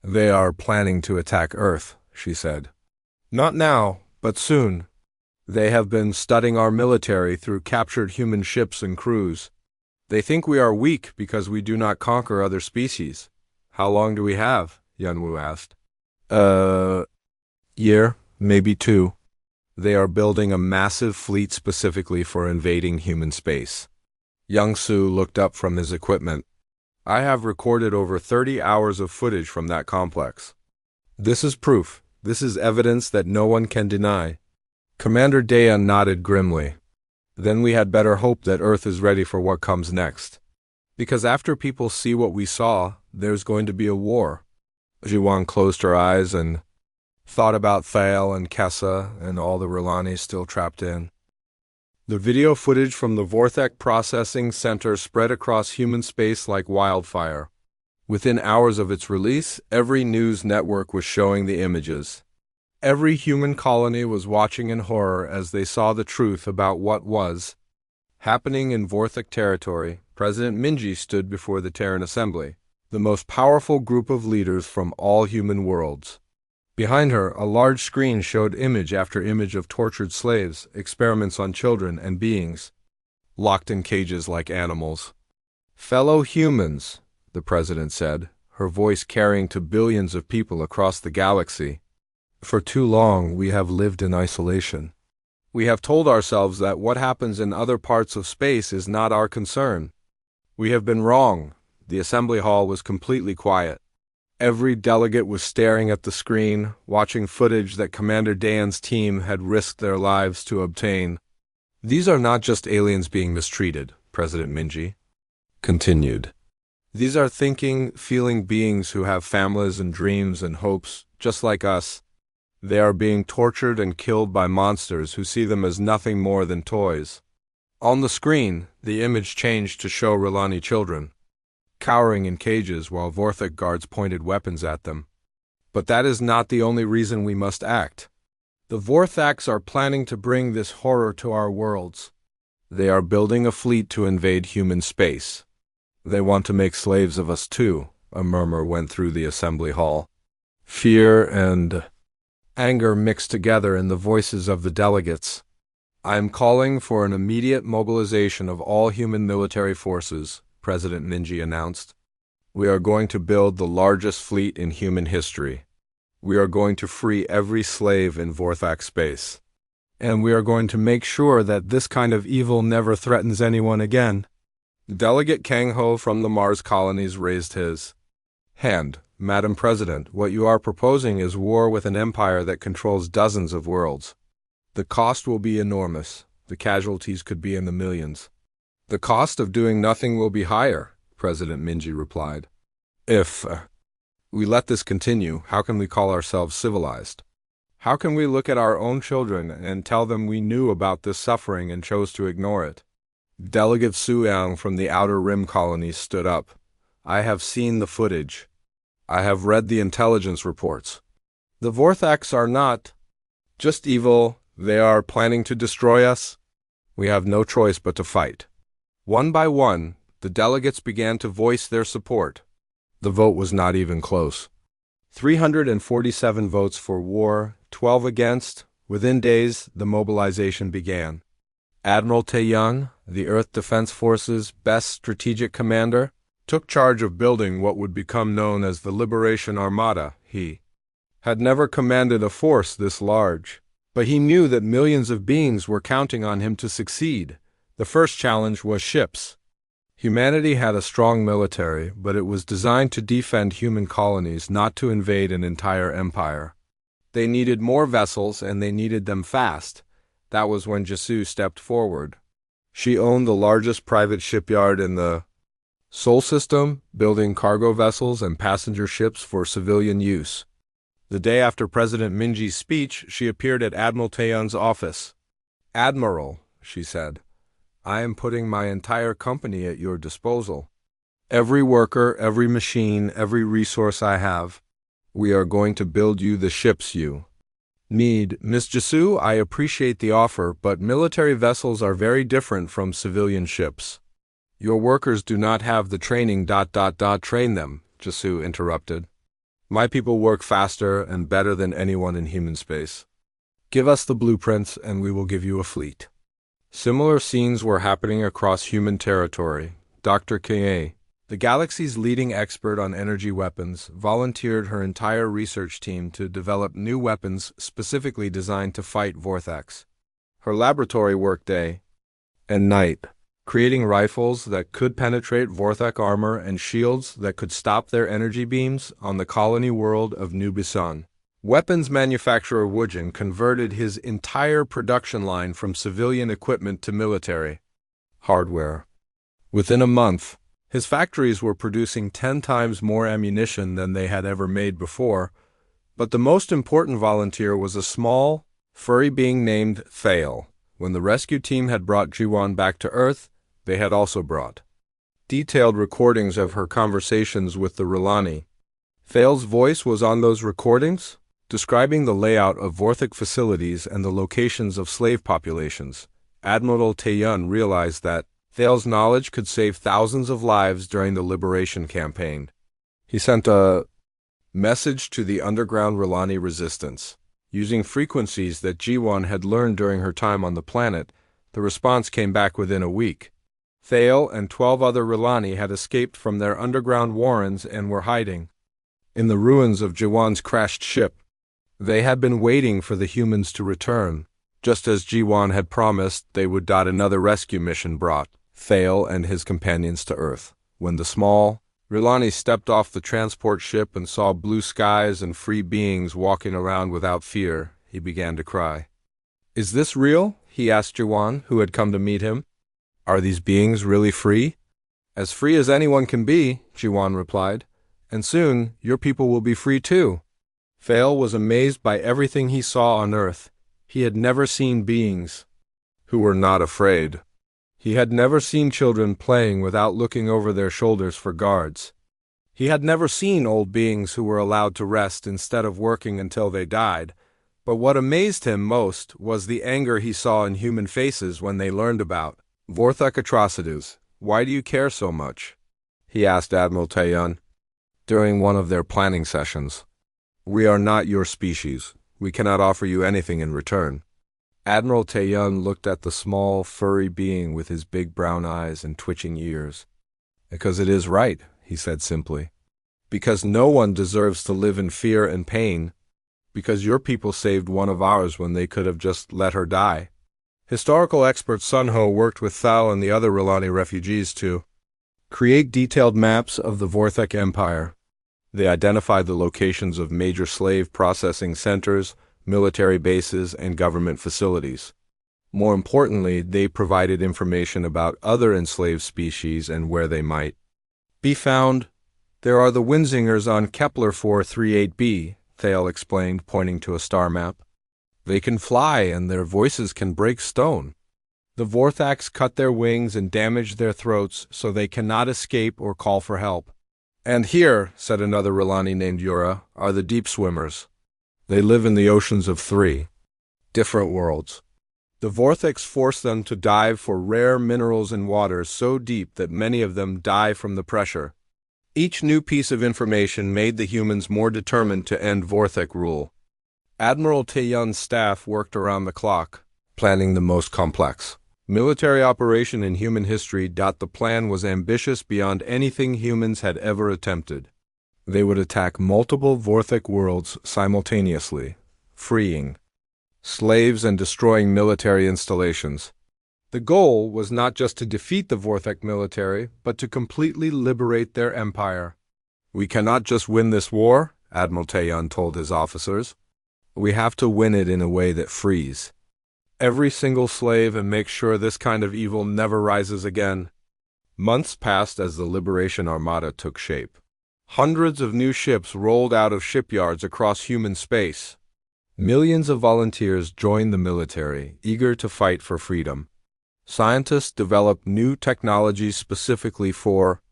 "They are planning to attack Earth," she said. "Not now, but soon. They have been studying our military through captured human ships and crews. They think we are weak because we do not conquer other species." "How long do we have?" Hyunwoo asked. Year, maybe 2. They are building a massive fleet specifically for invading human space." Young-soo looked up from his equipment. "I have recorded over 30 hours of footage from that complex. This is proof. This is evidence that no one can deny." Commander Daeun nodded grimly. "Then we had better hope that Earth is ready for what comes next. Because after people see what we saw, there's going to be a war." Jiwan closed her eyes and thought about Thale and Kessa and all the Rolani still trapped in. The video footage from the Vorthak Processing Center spread across human space like wildfire. Within hours of its release, every news network was showing the images. Every human colony was watching in horror as they saw the truth about what was happening in Vorthak territory. President Minji stood before the Terran Assembly. the most powerful group of leaders from all human worlds. Behind her, a large screen showed image after image of tortured slaves, experiments on children and beings, locked in cages like animals. "Fellow humans," the president said, her voice carrying to billions of people across the galaxy. "For too long we have lived in isolation. We have told ourselves that what happens in other parts of space is not our concern. We have been wrong." The assembly hall was completely quiet. Every delegate was staring at the screen, watching footage that Commander Dayan's team had risked their lives to obtain. "These are not just aliens being mistreated," President Minji continued. "These are thinking, feeling beings who have families and dreams and hopes, just like us. They are being tortured and killed by monsters who see them as nothing more than toys." On the screen, the image changed to show R'hllani children, cowering in cages while Vorthok guards pointed weapons at them. "But that is not the only reason we must act. The Vorthax are planning to bring this horror to our worlds. They are building a fleet to invade human space. They want to make slaves of us too," a murmur went through the assembly hall. Fear and anger mixed together in the voices of the delegates. "I am calling for an immediate mobilization of all human military forces," President Minji announced. "We are going to build the largest fleet in human history. We are going to free every slave in Vorthak space. And we are going to make sure that this kind of evil never threatens anyone again." Delegate Kang Ho from the Mars colonies raised his hand. "Madam President, what you are proposing is war with an empire that controls dozens of worlds. The cost will be enormous. The casualties could be in the millions." "The cost of doing nothing will be higher," President Minji replied. "If we let this continue, how can we call ourselves civilized? How can we look at our own children and tell them we knew about this suffering and chose to ignore it?" Delegate Su Yang from the Outer Rim colonies stood up. "I have seen the footage. I have read the intelligence reports. The Vorthax are not just evil, they are planning to destroy us. We have no choice but to fight." One by one, the delegates began to voice their support. The vote was not even close. 347 votes for war, 12 against. Within days, the mobilization began. Admiral Taeyang, the Earth Defense Force's best strategic commander, took charge of building what would become known as the Liberation Armada. He had never commanded a force this large, but he knew that millions of beings were counting on him to succeed. The first challenge was ships. Humanity had a strong military, but it was designed to defend human colonies, not to invade an entire empire. They needed more vessels, and they needed them fast. That was when Jisoo stepped forward. She owned the largest private shipyard in the Sol system, building cargo vessels and passenger ships for civilian use. The day after President Minji's speech, she appeared at Admiral Taeyang's office. "Admiral," she said, "I am putting my entire company at your disposal. Every worker, every machine, every resource I have. We are going to build you the ships you need. Miss Jisoo, I appreciate the offer, but military vessels are very different from civilian ships. Your workers do not have the training. Train them," Jisoo interrupted. "My people work faster and better than anyone in human space. Give us the blueprints and we will give you a fleet." Similar scenes were happening across human territory. Dr. Kaye, the galaxy's leading expert on energy weapons, volunteered her entire research team to develop new weapons specifically designed to fight Vorthax. Her laboratory worked day and night, creating rifles that could penetrate Vorthak armor and shields that could stop their energy beams on the colony world of New Bisan. Weapons manufacturer Woojin converted his entire production line from civilian equipment to military hardware. Within a month, his factories were producing 10 times more ammunition than they had ever made before, but the most important volunteer was a small, furry being named Thale. When the rescue team had brought Jiwon back to Earth, they had also brought detailed recordings of her conversations with the R'hllani. Thale's voice was on those recordings, describing the layout of Vorthak facilities and the locations of slave populations. Admiral Taeyang realized that Thale's knowledge could save thousands of lives during the liberation campaign. He sent a message to the underground Rilani resistance. Using frequencies that G1 had learned during her time on the planet, the response came back within a week. Thale and 12 other Rilani had escaped from their underground warrens and were hiding in the ruins of G1's crashed ship. They had been waiting for the humans to return. Just as G1 had promised, they would. Another rescue mission brought Thale and his companions to Earth. When the small Rilani stepped off the transport ship and saw blue skies and free beings walking around without fear, he began to cry. "Is this real?" he asked G1, who had come to meet him. "Are these beings really free?" "As free as anyone can be," G1 replied. "And soon your people will be free too." Thale was amazed by everything he saw on Earth. He had never seen beings who were not afraid. He had never seen children playing without looking over their shoulders for guards. He had never seen old beings who were allowed to rest instead of working until they died. But what amazed him most was the anger he saw in human faces when they learned about Vorthek atrocities. "Why do you care so much?" he asked Admiral Taeyun during one of their planning sessions. "We are not your species. We cannot offer you anything in return." Admiral Taeyun looked at the small, furry being with his big brown eyes and twitching ears. "Because it is right," he said simply. "Because no one deserves to live in fear and pain. Because your people saved one of ours when they could have just let her die." Historical expert Sunho worked with Thal and the other Rilani refugees to create detailed maps of the Vorthek Empire. They identified the locations of major slave processing centers, military bases, and government facilities. More importantly, they provided information about other enslaved species and where they might be found. "There are the Winzingers on Kepler 438b, Thale explained, pointing to a star map. "They can fly, and their voices can break stone. The Vorthaks cut their wings and damage their throats so they cannot escape or call for help. And here," said another Rilani named Yura, "are the deep swimmers. They live in the oceans of 3 different worlds. The Vortheks force them to dive for rare minerals in waters so deep that many of them die from the pressure." Each new piece of information made the humans more determined to end Vorthek rule. Admiral Taeyun's staff worked around the clock, planning the most complex military operation in human history. The plan was ambitious beyond anything humans had ever attempted. They would attack multiple Vorthek worlds simultaneously, freeing slaves and destroying military installations. The goal was not just to defeat the Vorthek military, but to completely liberate their empire. "We cannot just win this war," Admiral Taeyun told his officers. "We have to win it in a way that frees every single slave and make sure this kind of evil never rises again." Months passed as the Liberation Armada took shape. Hundreds of new ships rolled out of shipyards across human space. Millions of volunteers joined the military, eager to fight for freedom. Scientists developed new technologies specifically for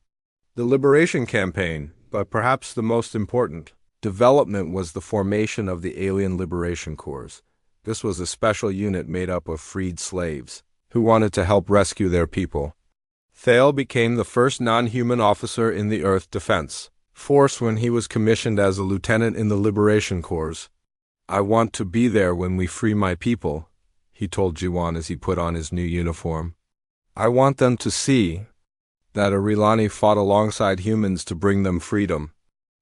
the Liberation Campaign, but perhaps the most important development was the formation of the Alien Liberation Corps. This was a special unit made up of freed slaves who wanted to help rescue their people. Thale became the first non-human officer in the Earth Defense Force when he was commissioned as a lieutenant in the Liberation Corps. "I want to be there when we free my people," he told Jiwan as he put on his new uniform. "I want them to see that a Rilani fought alongside humans to bring them freedom."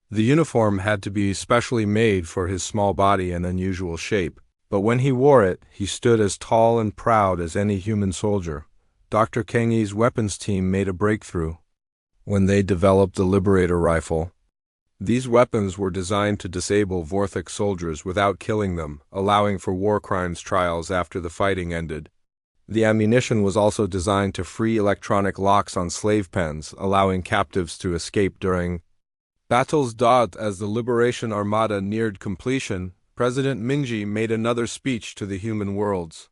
The uniform had to be specially made for his small body and unusual shape, but when he wore it, he stood as tall and proud as any human soldier. Dr. Kengi's weapons team made a breakthrough when they developed the Liberator rifle. These weapons were designed to disable Vorthek soldiers without killing them, allowing for war crimes trials after the fighting ended. The ammunition was also designed to free electronic locks on slave pens, allowing captives to escape during battles. As the Liberation Armada neared completion, President Minji made another speech to the human worlds.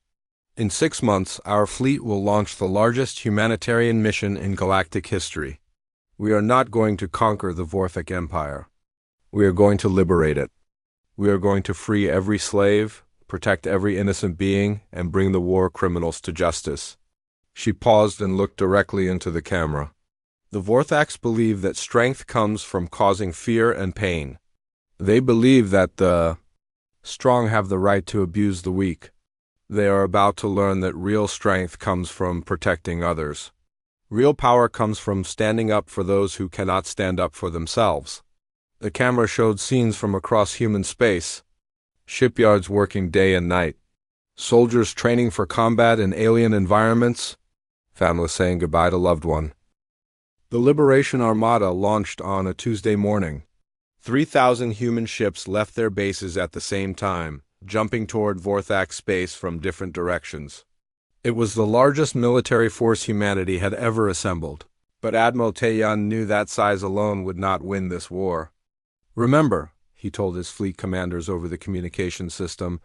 "In 6 months, our fleet will launch the largest humanitarian mission in galactic history. We are not going to conquer the Vorthek Empire. We are going to liberate it. We are going to free every slave, protect every innocent being, and bring the war criminals to justice." She paused and looked directly into the camera. The Vorthax believe that strength comes from causing fear and pain. They believe that the strong have the right to abuse the weak. They are about to learn that real strength comes from protecting others. Real power comes from standing up for those who cannot stand up for themselves. The camera showed scenes from across human space. Shipyards working day and night. Soldiers training for combat in alien environments. Families saying goodbye to loved one. The Liberation Armada launched on a Tuesday morning. 3,000 human ships left their bases at the same time, jumping toward Vorthax space from different directions. It was the largest military force humanity had ever assembled, but Admiral Taeyan knew that size alone would not win this war. "Remember," he told his fleet commanders over the communication system,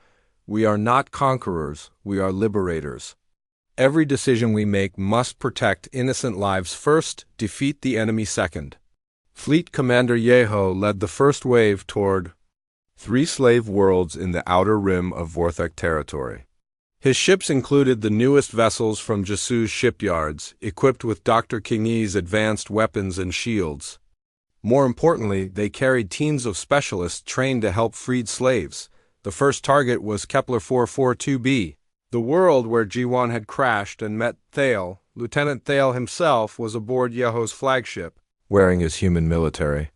"we are not conquerors, we are liberators. Every decision we make must protect innocent lives first, defeat the enemy second." Fleet Commander Yeho led the first wave toward 3 slave worlds in the outer rim of Vorthak territory. His ships included the newest vessels from Jasu's shipyards, equipped with Dr. King's advanced weapons and shields. More importantly, they carried teams of specialists trained to help freed slaves. The first target was Kepler 442b, the world where Jiwan had crashed and met Thale. Lieutenant Thale himself was aboard Yeho's flagship, wearing his human military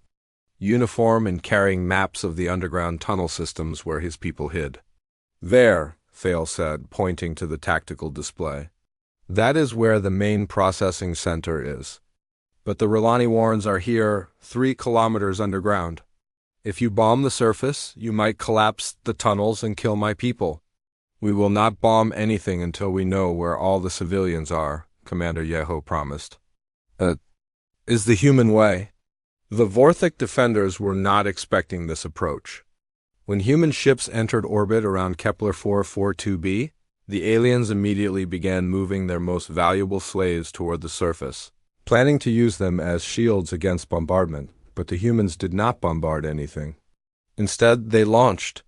uniform and carrying maps of the underground tunnel systems where his people hid. "There," Thale said, pointing to the tactical display. "That is where the main processing center is. But the Relani Warrens are here, 3 kilometers underground. If you bomb the surface, you might collapse the tunnels and kill my people. We will not bomb anything until we know where all the civilians are," Commander Yeho promised. Is the human way. The Vorthak defenders were not expecting this approach. When human ships entered orbit around Kepler 442b, the aliens immediately began moving their most valuable slaves toward the surface, planning to use them as shields against bombardment, but the humans did not bombard anything. Instead, they launched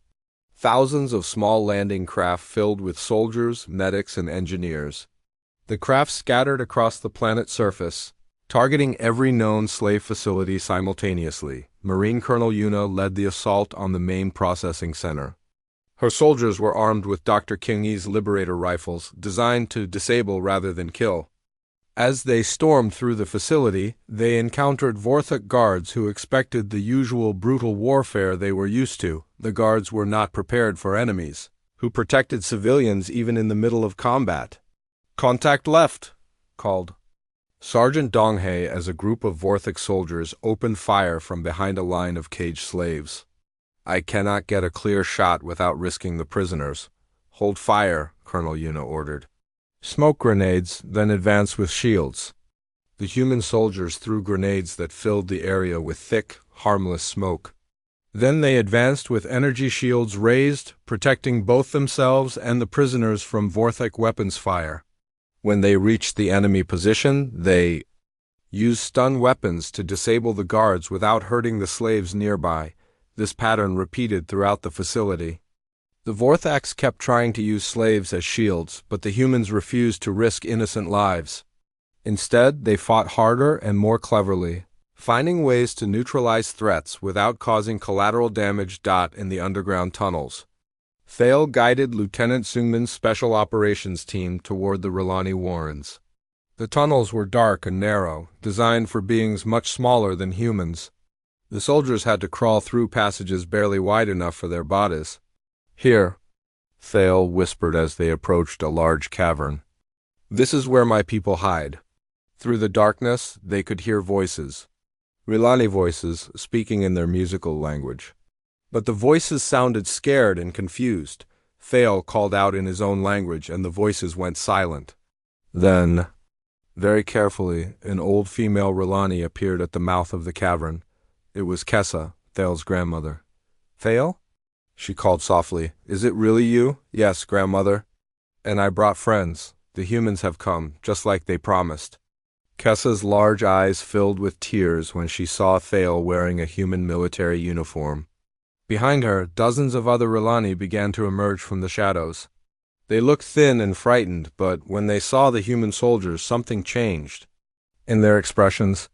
thousands of small landing craft filled with soldiers, medics, and engineers. The craft scattered across the planet's surface, targeting every known slave facility simultaneously. Marine Colonel Yuna led the assault on the main processing center. Her soldiers were armed with Dr. King's Liberator rifles, designed to disable rather than kill. As they stormed through the facility, they encountered Vorthak guards who expected the usual brutal warfare they were used to. The guards were not prepared for enemies, who protected civilians even in the middle of combat. "Contact left," called Sergeant Donghae as a group of Vorthak soldiers opened fire from behind a line of caged slaves. "I cannot get a clear shot without risking the prisoners. Hold fire," Colonel Yuna ordered. "Smoke grenades, then advance with shields." The human soldiers threw grenades that filled the area with thick, harmless smoke. Then they advanced with energy shields raised, protecting both themselves and the prisoners from Vorthak weapons fire. When they reached the enemy position, they used stun weapons to disable the guards without hurting the slaves nearby. This pattern repeated throughout the facility. The Vorthax kept trying to use slaves as shields, but the humans refused to risk innocent lives. Instead, they fought harder and more cleverly, finding ways to neutralize threats without causing collateral damage. In the underground tunnels, Thale guided Lieutenant Sungman's Special Operations team toward the Relani Warrens. The tunnels were dark and narrow, designed for beings much smaller than humans. The soldiers had to crawl through passages barely wide enough for their bodies. "Here," Thale whispered as they approached a large cavern. "This is where my people hide." Through the darkness, they could hear voices. Relani voices, speaking in their musical language. But the voices sounded scared and confused. Thale called out in his own language, and the voices went silent. Then, very carefully, an old female Relani appeared at the mouth of the cavern. It was Kessa, Thale's grandmother. "Thale?" she called softly. "Is it really you?" "Yes, grandmother. And I brought friends. The humans have come, just like they promised." Kessa's large eyes filled with tears when she saw Thale wearing a human military uniform. Behind her, dozens of other Relani began to emerge from the shadows. They looked thin and frightened, but when they saw the human soldiers, something changed. in their expressions.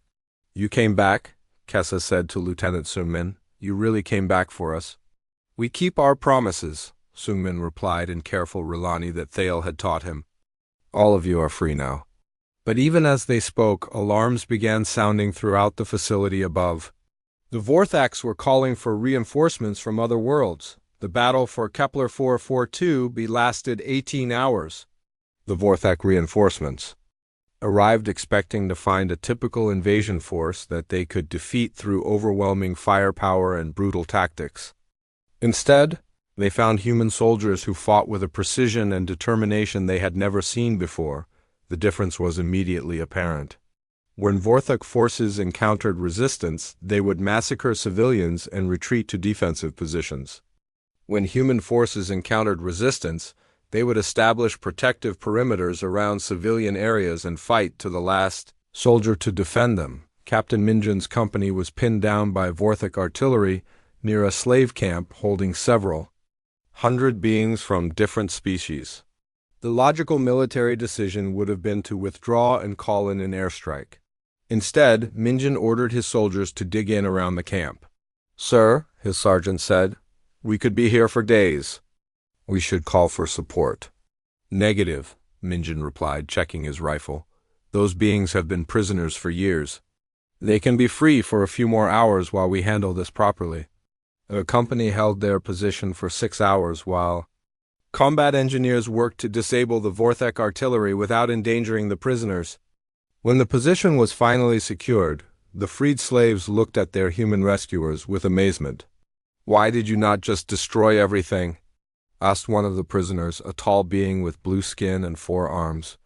"You came back," Kessa said to Lieutenant Sungmin. "You really came back for us." "We keep our promises," Sungmin replied in careful Rilani that Thale had taught him. "All of you are free now." But even as they spoke, alarms began sounding throughout the facility above. The Vorthacs were calling for reinforcements from other worlds. The battle for Kepler 442 lasted 18 hours. The Vorthak reinforcements arrived expecting to find a typical invasion force that they could defeat through overwhelming firepower and brutal tactics. Instead, they found human soldiers who fought with a precision and determination they had never seen before. The difference was immediately apparent. When Vorthak forces encountered resistance, they would massacre civilians and retreat to defensive positions. When human forces encountered resistance, they would establish protective perimeters around civilian areas and fight to the last soldier to defend them. Captain Minjin's company was pinned down by Vorthak artillery near a slave camp holding several hundred beings from different species. The logical military decision would have been to withdraw and call in an airstrike. Instead, Minjin ordered his soldiers to dig in around the camp. "Sir," his sergeant said, "we could be here for days. We should call for support." "Negative," Minjin replied, checking his rifle. "Those beings have been prisoners for years. They can be free for a few more hours while we handle this properly." The company held their position for 6 hours while combat engineers worked to disable the Vorthak artillery without endangering the prisoners. When the position was finally secured, the freed slaves looked at their human rescuers with amazement. "Why did you not just destroy everything?" asked one of the prisoners, a tall being with blue skin and 4 arms.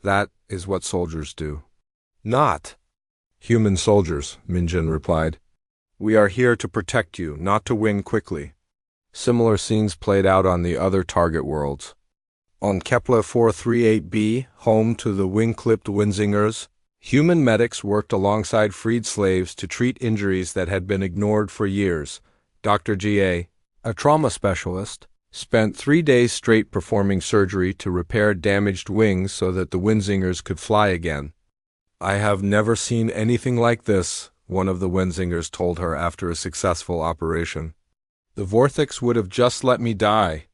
"That is what soldiers do." "Not human soldiers," Minjin replied. "We are here to protect you, not to win quickly." Similar scenes played out on the other target worlds. On Kepler 438b, home to the wing-clipped Winzingers, human medics worked alongside freed slaves to treat injuries that had been ignored for years. Dr. Ga, a trauma specialist, spent 3 days straight performing surgery to repair damaged wings so that the Winzingers could fly again. "I have never seen anything like this," one of the Winzingers told her after a successful operation. "The Vorthaks would have just let me die.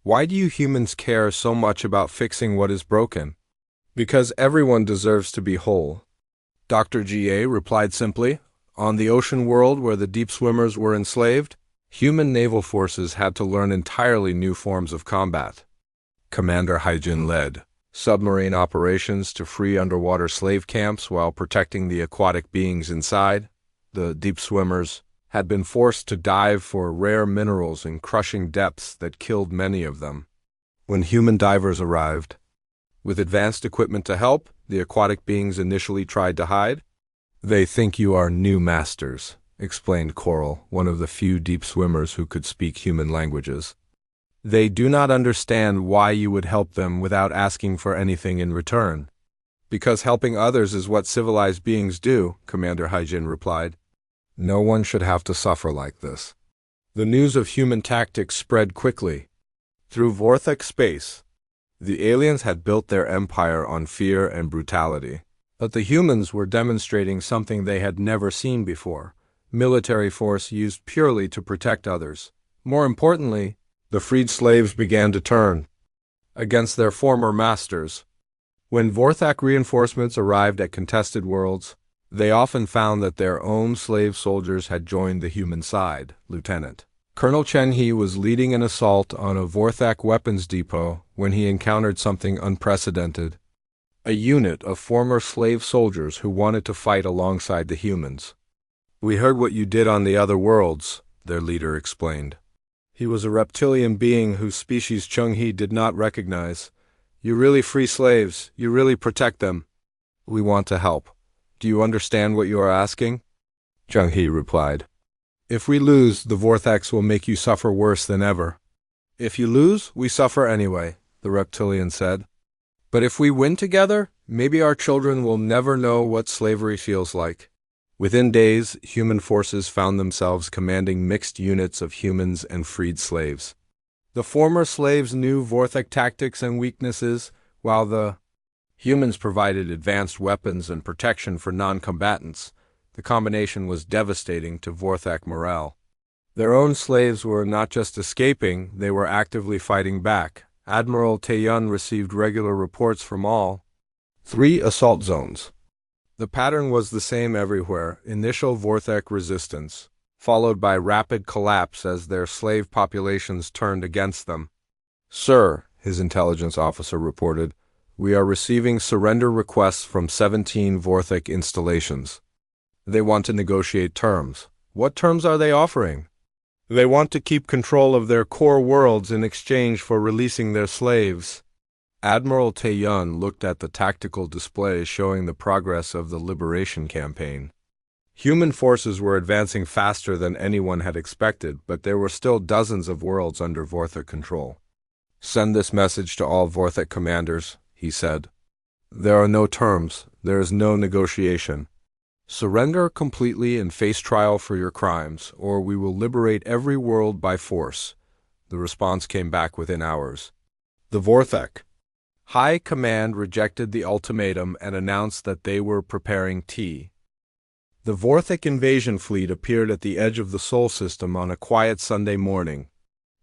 Why do you humans care so much about fixing what is broken?" "Because everyone deserves to be whole," Dr. Ga replied simply. On the ocean world where the deep swimmers were enslaved, human naval forces had to learn entirely new forms of combat. Commander Haijin led submarine operations to free underwater slave camps while protecting the aquatic beings inside. The deep swimmers had been forced to dive for rare minerals in crushing depths that killed many of them. When human divers arrived, with advanced equipment to help, the aquatic beings initially tried to hide. "They think you are new masters," explained Coral, one of the few deep swimmers who could speak human languages. "They do not understand why you would help them without asking for anything in return." "Because helping others is what civilized beings do," Commander Haijin replied. "No one should have to suffer like this." The news of human tactics spread quickly. Through Vorthak space, the aliens had built their empire on fear and brutality. But the humans were demonstrating something they had never seen before: military force used purely to protect others. More importantly, the freed slaves began to turn against their former masters. When Vorthak reinforcements arrived at contested worlds, they often found that their own slave soldiers had joined the human side. Lieutenant Colonel Chen He was leading an assault on a Vorthak weapons depot when he encountered something unprecedented: a unit of former slave soldiers who wanted to fight alongside the humans. "We heard what you did on the other worlds," their leader explained. He was a reptilian being whose species Chung He did not recognize. "You really free slaves. You really protect them. We want to help. Do you understand what you are asking?" Chung He replied. "If we lose, the Vorthaks will make you suffer worse than ever." "If you lose, we suffer anyway," the reptilian said. "But if we win together, maybe our children will never know what slavery feels like." Within days, human forces found themselves commanding mixed units of humans and freed slaves. The former slaves knew Vorthak tactics and weaknesses, while the Humans provided advanced weapons and protection for non-combatants. The combination was devastating to Vorthak morale. Their own slaves were not just escaping, they were actively fighting back. Admiral Taeyun received regular reports from all 3 assault zones. The pattern was the same everywhere: initial Vorthak resistance, followed by rapid collapse as their slave populations turned against them. "Sir," his intelligence officer reported, "we are receiving surrender requests from 17 Vorthak installations. They want to negotiate terms." "What terms are they offering?" "They want to keep control of their core worlds in exchange for releasing their slaves." Admiral Taeyun looked at the tactical display showing the progress of the liberation campaign. Human forces were advancing faster than anyone had expected, but there were still dozens of worlds under Vorthak control. "Send this message to all Vorthak commanders," he said. "There are no terms. There is no negotiation. Surrender completely and face trial for your crimes, or we will liberate every world by force." The response came back within hours. The Vorthak High Command rejected the ultimatum and announced that they were preparing tea. The Vorthak invasion fleet appeared at the edge of the Sol system on a quiet Sunday morning.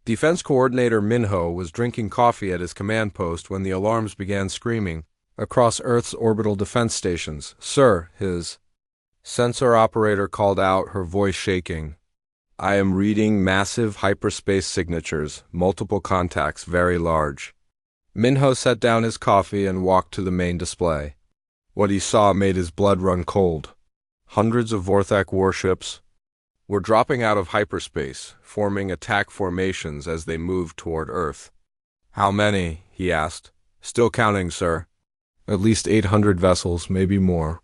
Defense Coordinator Minho was drinking coffee at his command post when the alarms began screaming across Earth's orbital defense stations. "Sir," his sensor operator called out, her voice shaking. "I am reading massive hyperspace signatures, multiple contacts, very large." Minho set down his coffee and walked to the main display. What he saw made his blood run cold. Hundreds of Vorthak warships were dropping out of hyperspace, forming attack formations as they moved toward Earth. "How many?" he asked. "Still counting, sir." "At least 800 vessels, maybe more."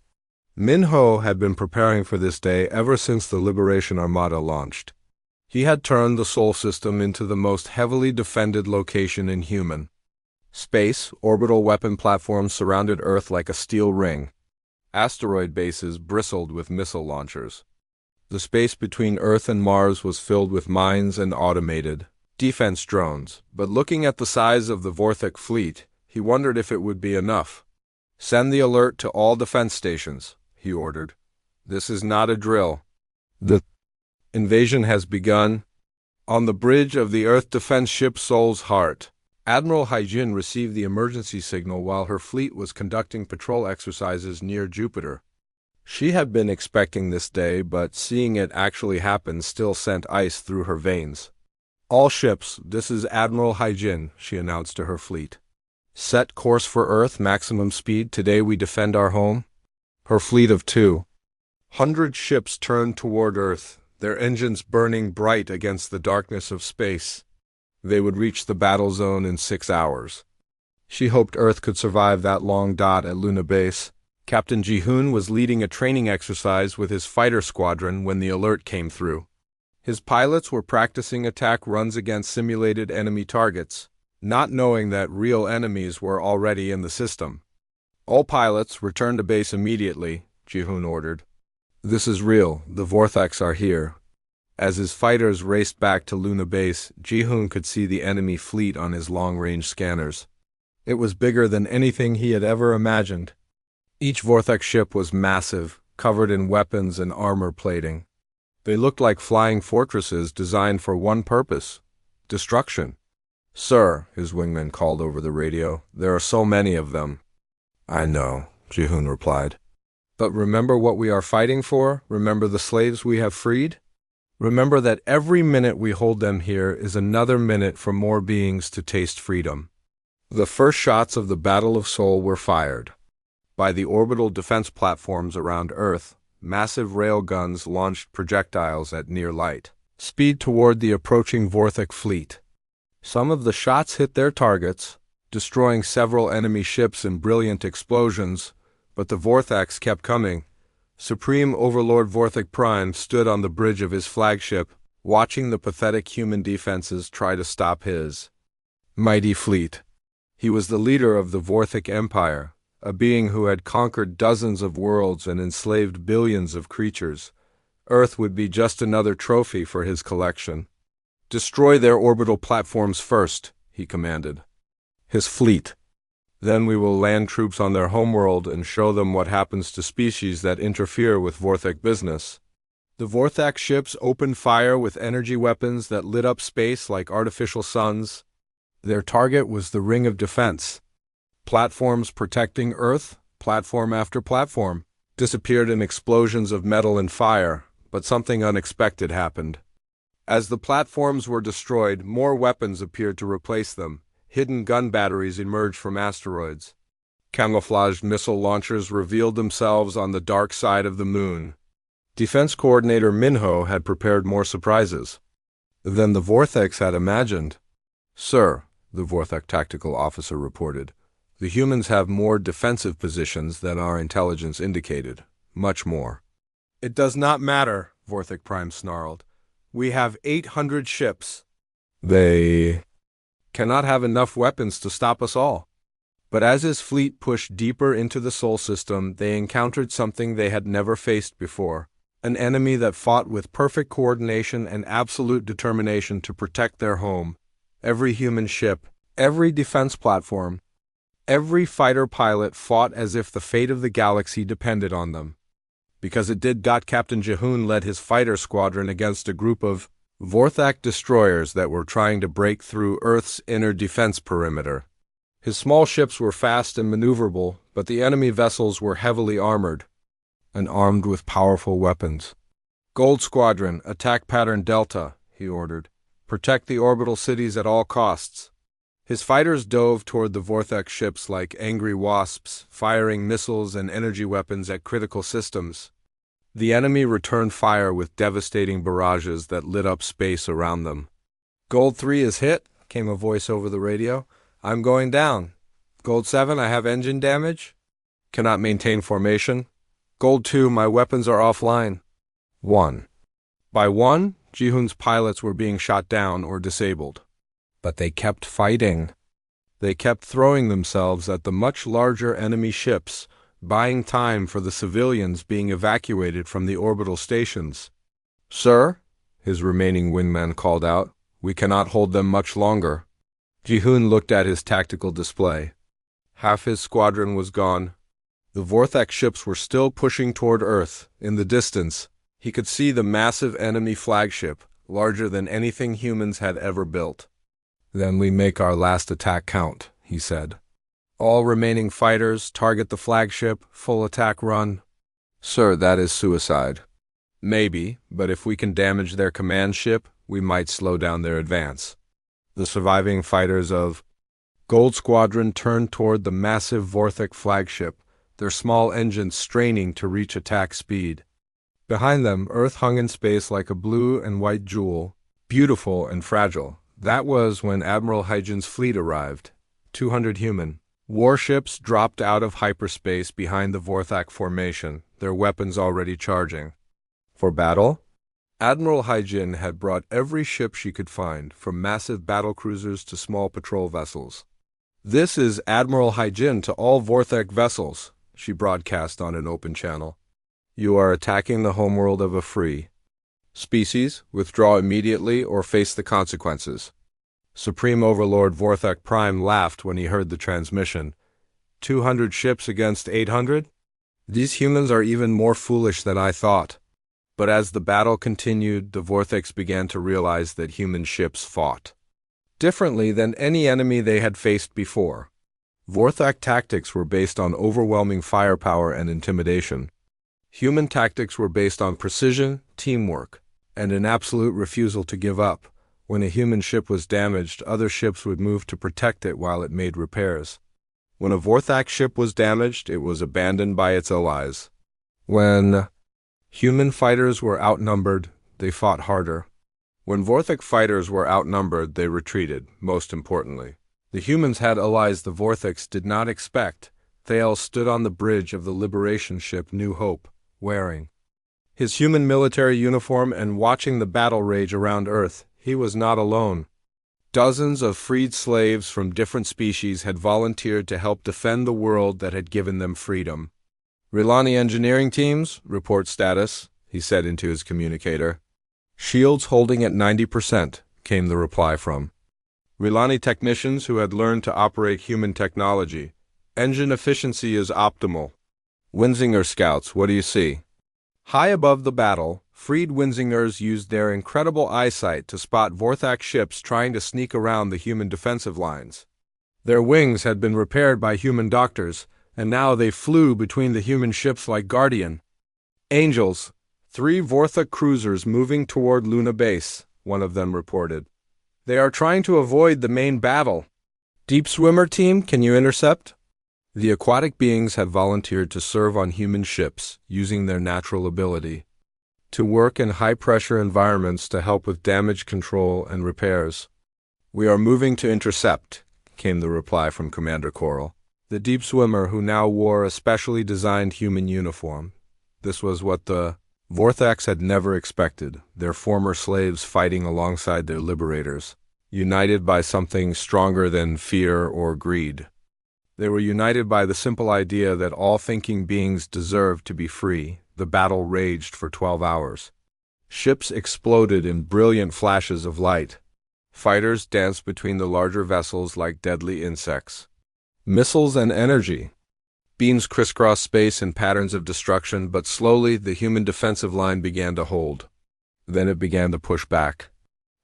Minho had been preparing for this day ever since the Liberation Armada launched. He had turned the Sol system into the most heavily defended location in human space. Orbital weapon platforms surrounded Earth like a steel ring. Asteroid bases bristled with missile launchers. The space between Earth and Mars was filled with mines and automated defense drones, but looking at the size of the Vorthak fleet, he wondered if it would be enough. "Send the alert to all defense stations," he ordered. "This is not a drill. The invasion has begun." On the bridge of the Earth defense ship Sol's Heart, Admiral Haijin received the emergency signal while her fleet was conducting patrol exercises near Jupiter. She had been expecting this day, but seeing it actually happen still sent ice through her veins. "All ships, this is Admiral Haijin," she announced to her fleet. "Set course for Earth, maximum speed. Today we defend our home." Her fleet of 200 ships turned toward Earth, their engines burning bright against the darkness of space. They would reach the battle zone in 6 hours. She hoped Earth could survive that long dot at Luna Base. Captain Ji-hoon was leading a training exercise with his fighter squadron when the alert came through. His pilots were practicing attack runs against simulated enemy targets, not knowing that real enemies were already in the system. "All pilots, return to base immediately," Ji-hoon ordered. "This is real. The Vorthaks are here." As his fighters raced back to Luna Base, Ji-hoon could see the enemy fleet on his long-range scanners. It was bigger than anything he had ever imagined. Each Vorthak ship was massive, covered in weapons and armor plating. They looked like flying fortresses designed for one purpose: destruction. "Sir," his wingman called over the radio, "there are so many of them." "I know," Ji-hoon replied. "But remember what we are fighting for? Remember the slaves we have freed? Remember that every minute we hold them here is another minute for more beings to taste freedom." The first shots of the Battle of Sol were fired. By the orbital defense platforms around Earth, massive rail guns launched projectiles at near light speed toward the approaching Vorthak fleet. Some of the shots hit their targets, destroying several enemy ships in brilliant explosions, but the Vorthaks kept coming. Supreme Overlord Vorthak Prime stood on the bridge of his flagship, watching the pathetic human defenses try to stop his mighty fleet. He was the leader of the Vorthak Empire, a being who had conquered dozens of worlds and enslaved billions of creatures. Earth would be just another trophy for his collection. "Destroy their orbital platforms first," he commanded. His fleet, Then we will land troops on their homeworld and show them what happens to species that interfere with Vorthak business. The Vorthak ships opened fire with energy weapons that lit up space like artificial suns. Their target was the Ring of Defense. Platforms protecting Earth, platform after platform, disappeared in explosions of metal and fire, but something unexpected happened. As the platforms were destroyed, more weapons appeared to replace them. Hidden gun batteries emerged from asteroids. Camouflaged missile launchers revealed themselves on the dark side of the moon. Defense Coordinator Minho had prepared more surprises than the Vorthaks had imagined. "Sir," the Vorthak tactical officer reported, "the humans have more defensive positions than our intelligence indicated. Much more." "It does not matter," Vorthak Prime snarled. "We have 800 ships. They cannot have enough weapons to stop us all." But as his fleet pushed deeper into the Sol system, they encountered something they had never faced before. An enemy that fought with perfect coordination and absolute determination to protect their home. Every human ship, every defense platform, every fighter pilot fought as if the fate of the galaxy depended on them. Because it did, Captain Jehoon led his fighter squadron against a group of Vorthak destroyers that were trying to break through Earth's inner defense perimeter. His small ships were fast and maneuverable, but the enemy vessels were heavily armored and armed with powerful weapons. "Gold Squadron, attack pattern Delta," he ordered. "Protect the orbital cities at all costs." His fighters dove toward the Vorthak ships like angry wasps, firing missiles and energy weapons at critical systems. The enemy returned fire with devastating barrages that lit up space around them. "Gold 3 is hit," came a voice over the radio. "I'm going down." "Gold 7, I have engine damage. Cannot maintain formation." "Gold 2, my weapons are offline." 1. By one, Jihoon's pilots were being shot down or disabled. But they kept fighting. They kept throwing themselves at the much larger enemy ships, buying time for the civilians being evacuated from the orbital stations. "Sir," his remaining wingman called out, "we cannot hold them much longer." Jihoon looked at his tactical display. Half his squadron was gone. The Vorthak ships were still pushing toward Earth. In the distance, he could see the massive enemy flagship, larger than anything humans had ever built. "Then we make our last attack count," he said. "All remaining fighters, target the flagship, full attack run." "Sir, that is suicide." "Maybe, but if we can damage their command ship, we might slow down their advance." The surviving fighters of Gold Squadron turned toward the massive Vorthak flagship, their small engines straining to reach attack speed. Behind them, Earth hung in space like a blue and white jewel, beautiful and fragile. That was when Admiral Hyjin's fleet arrived. 200 human warships dropped out of hyperspace behind the Vorthak formation, their weapons already charging. For battle? Admiral Hyjin had brought every ship she could find, from massive battlecruisers to small patrol vessels. "This is Admiral Hyjin to all Vorthak vessels," she broadcast on an open channel. "You are attacking the homeworld of a free species. Withdraw immediately or face the consequences." Supreme Overlord Vorthak Prime laughed when he heard the transmission. 200 ships against 800? These humans are even more foolish than I thought. But as the battle continued, the Vorthaks began to realize that human ships fought differently than any enemy they had faced before. Vorthak tactics were based on overwhelming firepower and intimidation. Human tactics were based on precision, teamwork, and an absolute refusal to give up. When a human ship was damaged, other ships would move to protect it while it made repairs. When a Vorthak ship was damaged, it was abandoned by its allies. When human fighters were outnumbered, they fought harder. When Vorthak fighters were outnumbered, they retreated, most importantly. The humans had allies the Vorthaks did not expect. Thales stood on the bridge of the liberation ship New Hope, wearing his human military uniform and watching the battle rage around Earth. He was not alone. Dozens of freed slaves from different species had volunteered to help defend the world that had given them freedom. "Rilani engineering teams, report status," he said into his communicator. "Shields holding at 90%, came the reply from Rilani technicians who had learned to operate human technology. Engine efficiency is optimal. Winzinger scouts, what do you see? High above the battle, freed Winzingers used their incredible eyesight to spot Vorthak ships trying to sneak around the human defensive lines. Their wings had been repaired by human doctors, and now they flew between the human ships like guardian angels. 3 Vorthak cruisers moving toward Luna Base, one of them reported. They are trying to avoid the main battle. Deep swimmer team, can you intercept? The aquatic beings had volunteered to serve on human ships, using their natural ability to work in high-pressure environments to help with damage control and repairs. We are moving to intercept, came the reply from Commander Coral, the deep swimmer who now wore a specially designed human uniform. This was what the Vorthaks had never expected, their former slaves fighting alongside their liberators, united by something stronger than fear or greed. They were united by the simple idea that all thinking beings deserved to be free. The battle raged for 12 hours. Ships exploded in brilliant flashes of light. Fighters danced between the larger vessels like deadly insects. Missiles and energy. Beams crisscrossed space in patterns of destruction, but slowly the human defensive line began to hold. Then it began to push back.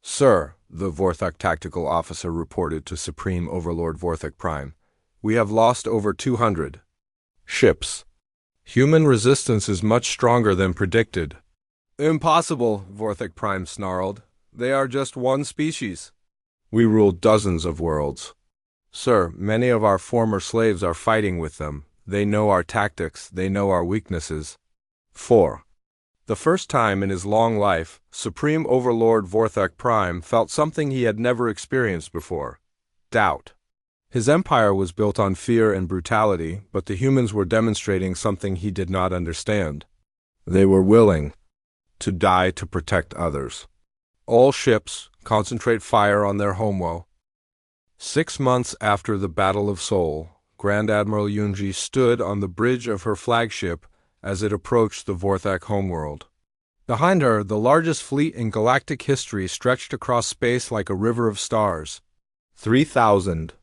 Sir, the Vorthak tactical officer reported to Supreme Overlord Vorthak Prime, we have lost over 200 ships. Human resistance is much stronger than predicted. Impossible, Vorthak Prime snarled. They are just one species. We rule dozens of worlds. Sir, many of our former slaves are fighting with them. They know our tactics, they know our weaknesses. 4. The first time in his long life, Supreme Overlord Vorthak Prime felt something he had never experienced before. Doubt. His empire was built on fear and brutality, but the humans were demonstrating something he did not understand. They were willing to die to protect others. All ships concentrate fire on their homeworld. 6 months after the Battle of Seoul, Grand Admiral Yunji stood on the bridge of her flagship as it approached the Vorthak homeworld. Behind her, the largest fleet in galactic history stretched across space like a river of stars. 3,000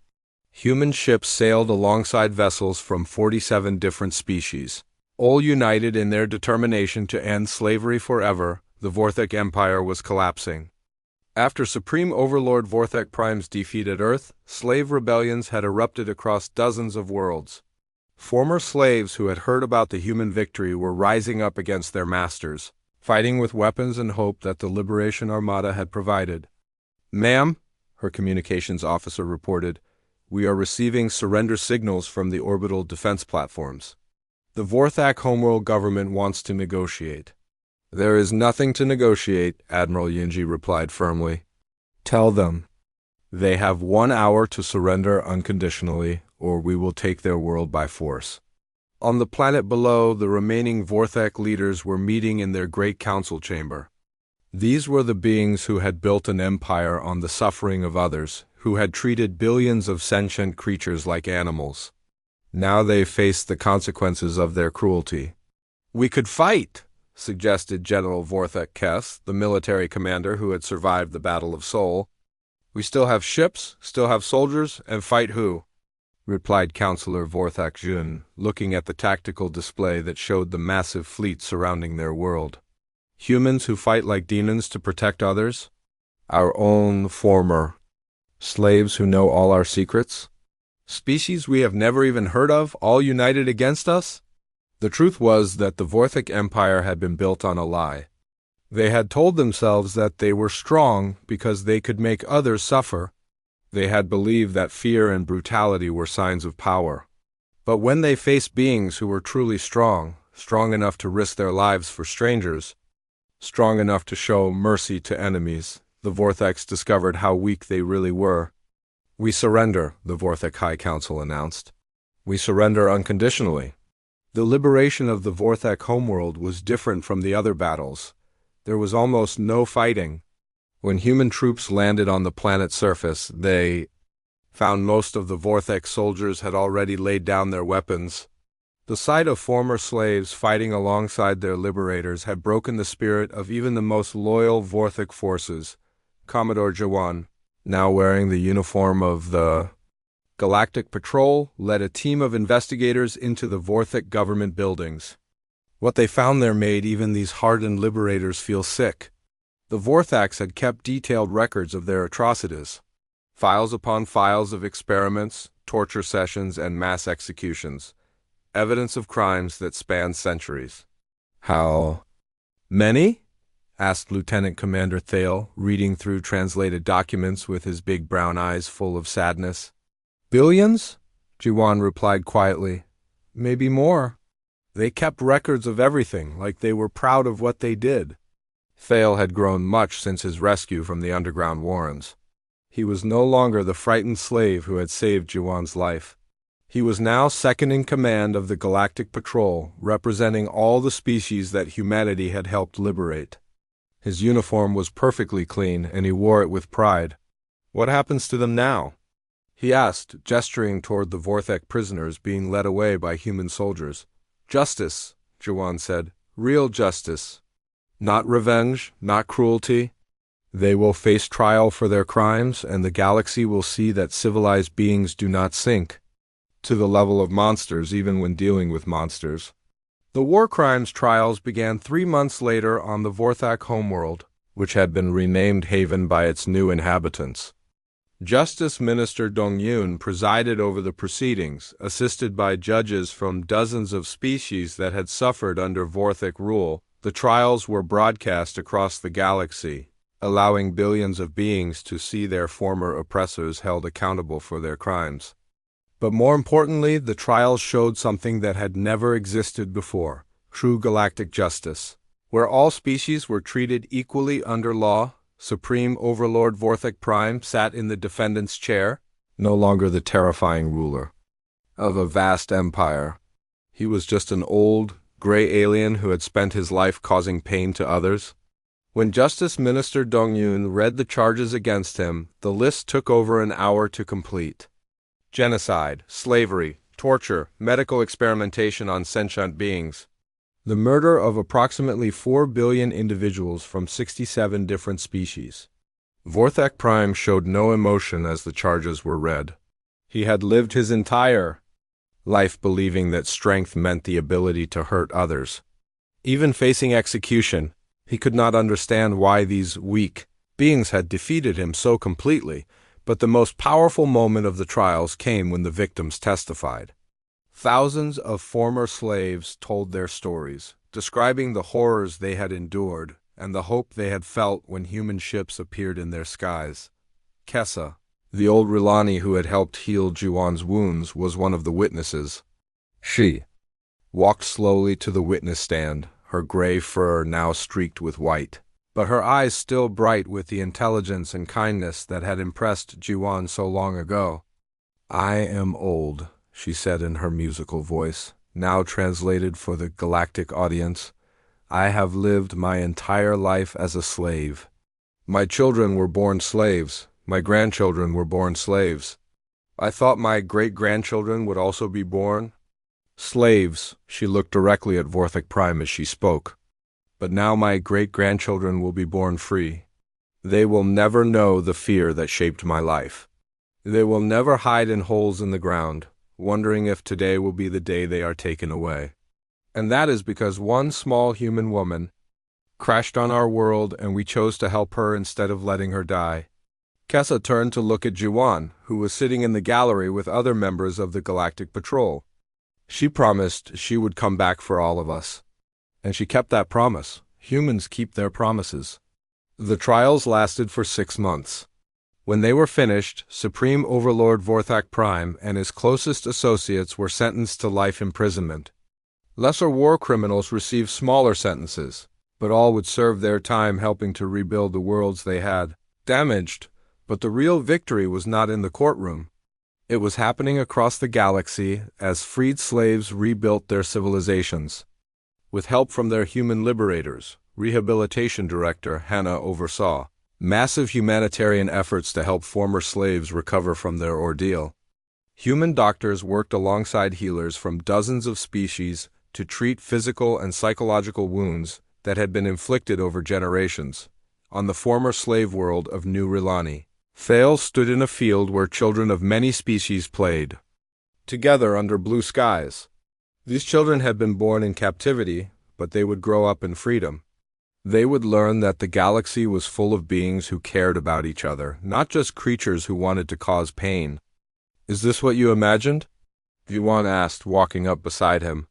human ships sailed alongside vessels from 47 different species. All united in their determination to end slavery forever, the Vorthak Empire was collapsing. After Supreme Overlord Vorthak Prime's defeat at Earth, slave rebellions had erupted across dozens of worlds. Former slaves who had heard about the human victory were rising up against their masters, fighting with weapons and hope that the Liberation Armada had provided. Ma'am, her communications officer reported, we are receiving surrender signals from the orbital defense platforms. The Vorthak homeworld government wants to negotiate. There is nothing to negotiate, Admiral Yunji replied firmly. Tell them. They have 1 hour to surrender unconditionally, or we will take their world by force. On the planet below, the remaining Vorthak leaders were meeting in their great council chamber. These were the beings who had built an empire on the suffering of others, who had treated billions of sentient creatures like animals. Now they faced the consequences of their cruelty. We could fight, suggested General Vorthak Kess, the military commander who had survived the Battle of Seoul. We still have ships, still have soldiers, and fight who? Replied Counselor Vorthak Jun, looking at the tactical display that showed the massive fleet surrounding their world. Humans who fight like demons to protect others? Our own former slaves who know all our secrets? Species we have never even heard of, all united against us? The truth was that the Vorthak Empire had been built on a lie. They had told themselves that they were strong because they could make others suffer. They had believed that fear and brutality were signs of power. But when they faced beings who were truly strong, strong enough to risk their lives for strangers, strong enough to show mercy to enemies, the Vorthaks discovered how weak they really were. We surrender, the Vorthak High Council announced. We surrender unconditionally. The liberation of the Vorthak homeworld was different from the other battles. There was almost no fighting. When human troops landed on the planet's surface, they found most of the Vorthak soldiers had already laid down their weapons. The sight of former slaves fighting alongside their liberators had broken the spirit of even the most loyal Vorthak forces. Commodore Jawan, now wearing the uniform of the Galactic Patrol led a team of investigators into the Vorthak government buildings. What they found there made even these hardened liberators feel sick. The Vorthaks had kept detailed records of their atrocities. Files upon files of experiments, torture sessions, and mass executions. Evidence of crimes that spanned centuries. How many? Asked Lieutenant Commander Thale, reading through translated documents with his big brown eyes full of sadness. Billions? Jiwan replied quietly. Maybe more. They kept records of everything, like they were proud of what they did. Thale had grown much since his rescue from the underground warrens. He was no longer the frightened slave who had saved Jiwan's life. He was now second in command of the Galactic Patrol, representing all the species that humanity had helped liberate. His uniform was perfectly clean, and he wore it with pride. What happens to them now? He asked, gesturing toward the Vorthak prisoners being led away by human soldiers. Justice, Jiwan said. Real justice. Not revenge, not cruelty. They will face trial for their crimes, and the galaxy will see that civilized beings do not sink to the level of monsters even when dealing with monsters. The war crimes trials began 3 months later on the Vorthak homeworld, which had been renamed Haven by its new inhabitants. Justice Minister Dong-Yun presided over the proceedings, assisted by judges from dozens of species that had suffered under Vorthak rule. The trials were broadcast across the galaxy, allowing billions of beings to see their former oppressors held accountable for their crimes. But more importantly, the trials showed something that had never existed before: true galactic justice. Where all species were treated equally under law, Supreme Overlord Vorthak Prime sat in the defendant's chair, no longer the terrifying ruler of a vast empire. He was just an old, gray alien who had spent his life causing pain to others. When Justice Minister Dong-Yun read the charges against him, the list took over an hour to complete. Genocide, slavery, torture, medical experimentation on sentient beings. The murder of approximately 4 billion individuals from 67 different species. Vorthak Prime showed no emotion as the charges were read. He had lived his entire life believing that strength meant the ability to hurt others. Even facing execution, he could not understand why these weak beings had defeated him so completely. But the most powerful moment of the trials came when the victims testified. Thousands of former slaves told their stories, describing the horrors they had endured and the hope they had felt when human ships appeared in their skies. Kessa, the old Rilani who had helped heal Jiwan's wounds, was one of the witnesses. She walked slowly to the witness stand, her gray fur now streaked with white, but her eyes still bright with the intelligence and kindness that had impressed Jiwan so long ago. I am old, she said in her musical voice, now translated for the galactic audience. I have lived my entire life as a slave. My children were born slaves. My grandchildren were born slaves. I thought my great-grandchildren would also be born slaves. She looked directly at Vorthak Prime as she spoke. But now my great-grandchildren will be born free. They will never know the fear that shaped my life. They will never hide in holes in the ground, wondering if today will be the day they are taken away. And that is because one small human woman crashed on our world and we chose to help her instead of letting her die. Kessa turned to look at Jiwan, who was sitting in the gallery with other members of the Galactic Patrol. She promised she would come back for all of us. And she kept that promise. Humans keep their promises. The trials lasted for 6 months. When they were finished, Supreme Overlord Vorthak Prime and his closest associates were sentenced to life imprisonment. Lesser war criminals received smaller sentences, but all would serve their time helping to rebuild the worlds they had damaged. But the real victory was not in the courtroom. It was happening across the galaxy as freed slaves rebuilt their civilizations. With help from their human liberators, Rehabilitation Director Hannah oversaw massive humanitarian efforts to help former slaves recover from their ordeal. Human doctors worked alongside healers from dozens of species to treat physical and psychological wounds that had been inflicted over generations on the former slave world of New Rilani. Thale stood in a field where children of many species played together under blue skies. These children had been born in captivity, but they would grow up in freedom. They would learn that the galaxy was full of beings who cared about each other, not just creatures who wanted to cause pain. "Is this what you imagined?" Yuan asked, walking up beside him.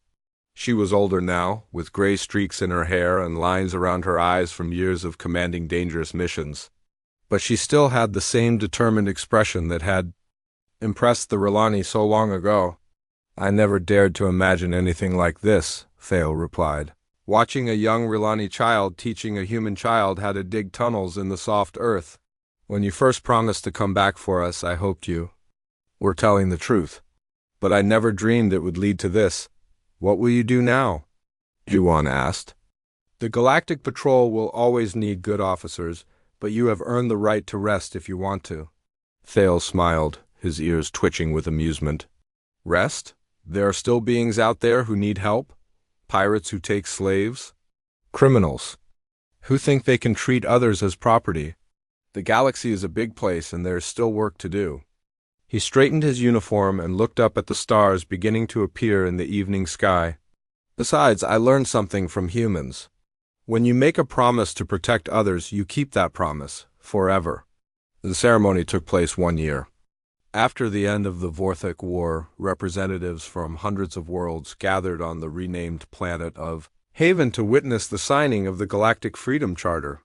She was older now, with gray streaks in her hair and lines around her eyes from years of commanding dangerous missions. But she still had the same determined expression that had impressed the Rilani so long ago. "I never dared to imagine anything like this," Thale replied. "Watching a young Rilani child teaching a human child how to dig tunnels in the soft earth. When you first promised to come back for us, I hoped you were telling the truth. But I never dreamed it would lead to this. What will you do now?" Yuan asked. "The Galactic Patrol will always need good officers, but you have earned the right to rest if you want to." Thale smiled, his ears twitching with amusement. "Rest? There are still beings out there who need help? Pirates who take slaves? Criminals who think they can treat others as property. The galaxy is a big place and there is still work to do." He straightened his uniform and looked up at the stars beginning to appear in the evening sky. "Besides, I learned something from humans. When you make a promise to protect others, you keep that promise, forever." The ceremony took place 1 year. After the end of the HFY War, representatives from hundreds of worlds gathered on the renamed planet of Haven to witness the signing of the Galactic Freedom Charter.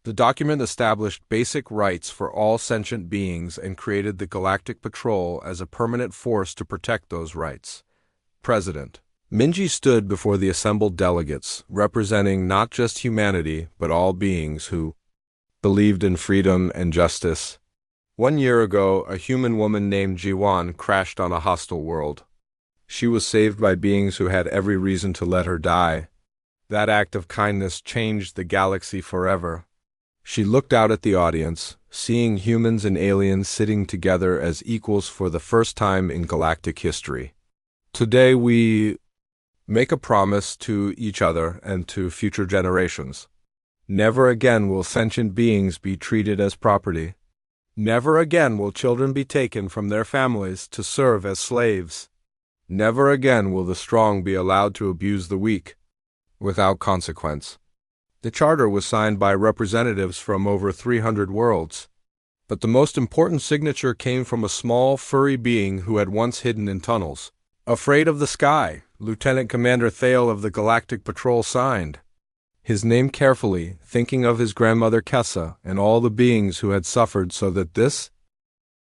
The document established basic rights for all sentient beings and created the Galactic Patrol as a permanent force to protect those rights. President Minji stood before the assembled delegates, representing not just humanity, but all beings who believed in freedom and justice. 1 year ago, a human woman named Jiwan crashed on a hostile world. She was saved by beings who had every reason to let her die. That act of kindness changed the galaxy forever. She looked out at the audience, seeing humans and aliens sitting together as equals for the first time in galactic history. "Today we make a promise to each other and to future generations. Never again will sentient beings be treated as property. Never again will children be taken from their families to serve as slaves. Never again will the strong be allowed to abuse the weak without consequence." The charter was signed by representatives from over 300 worlds. But the most important signature came from a small, furry being who had once hidden in tunnels. Afraid of the sky, Lieutenant Commander Thale of the Galactic Patrol signed his name carefully, thinking of his grandmother Kessa and all the beings who had suffered so that this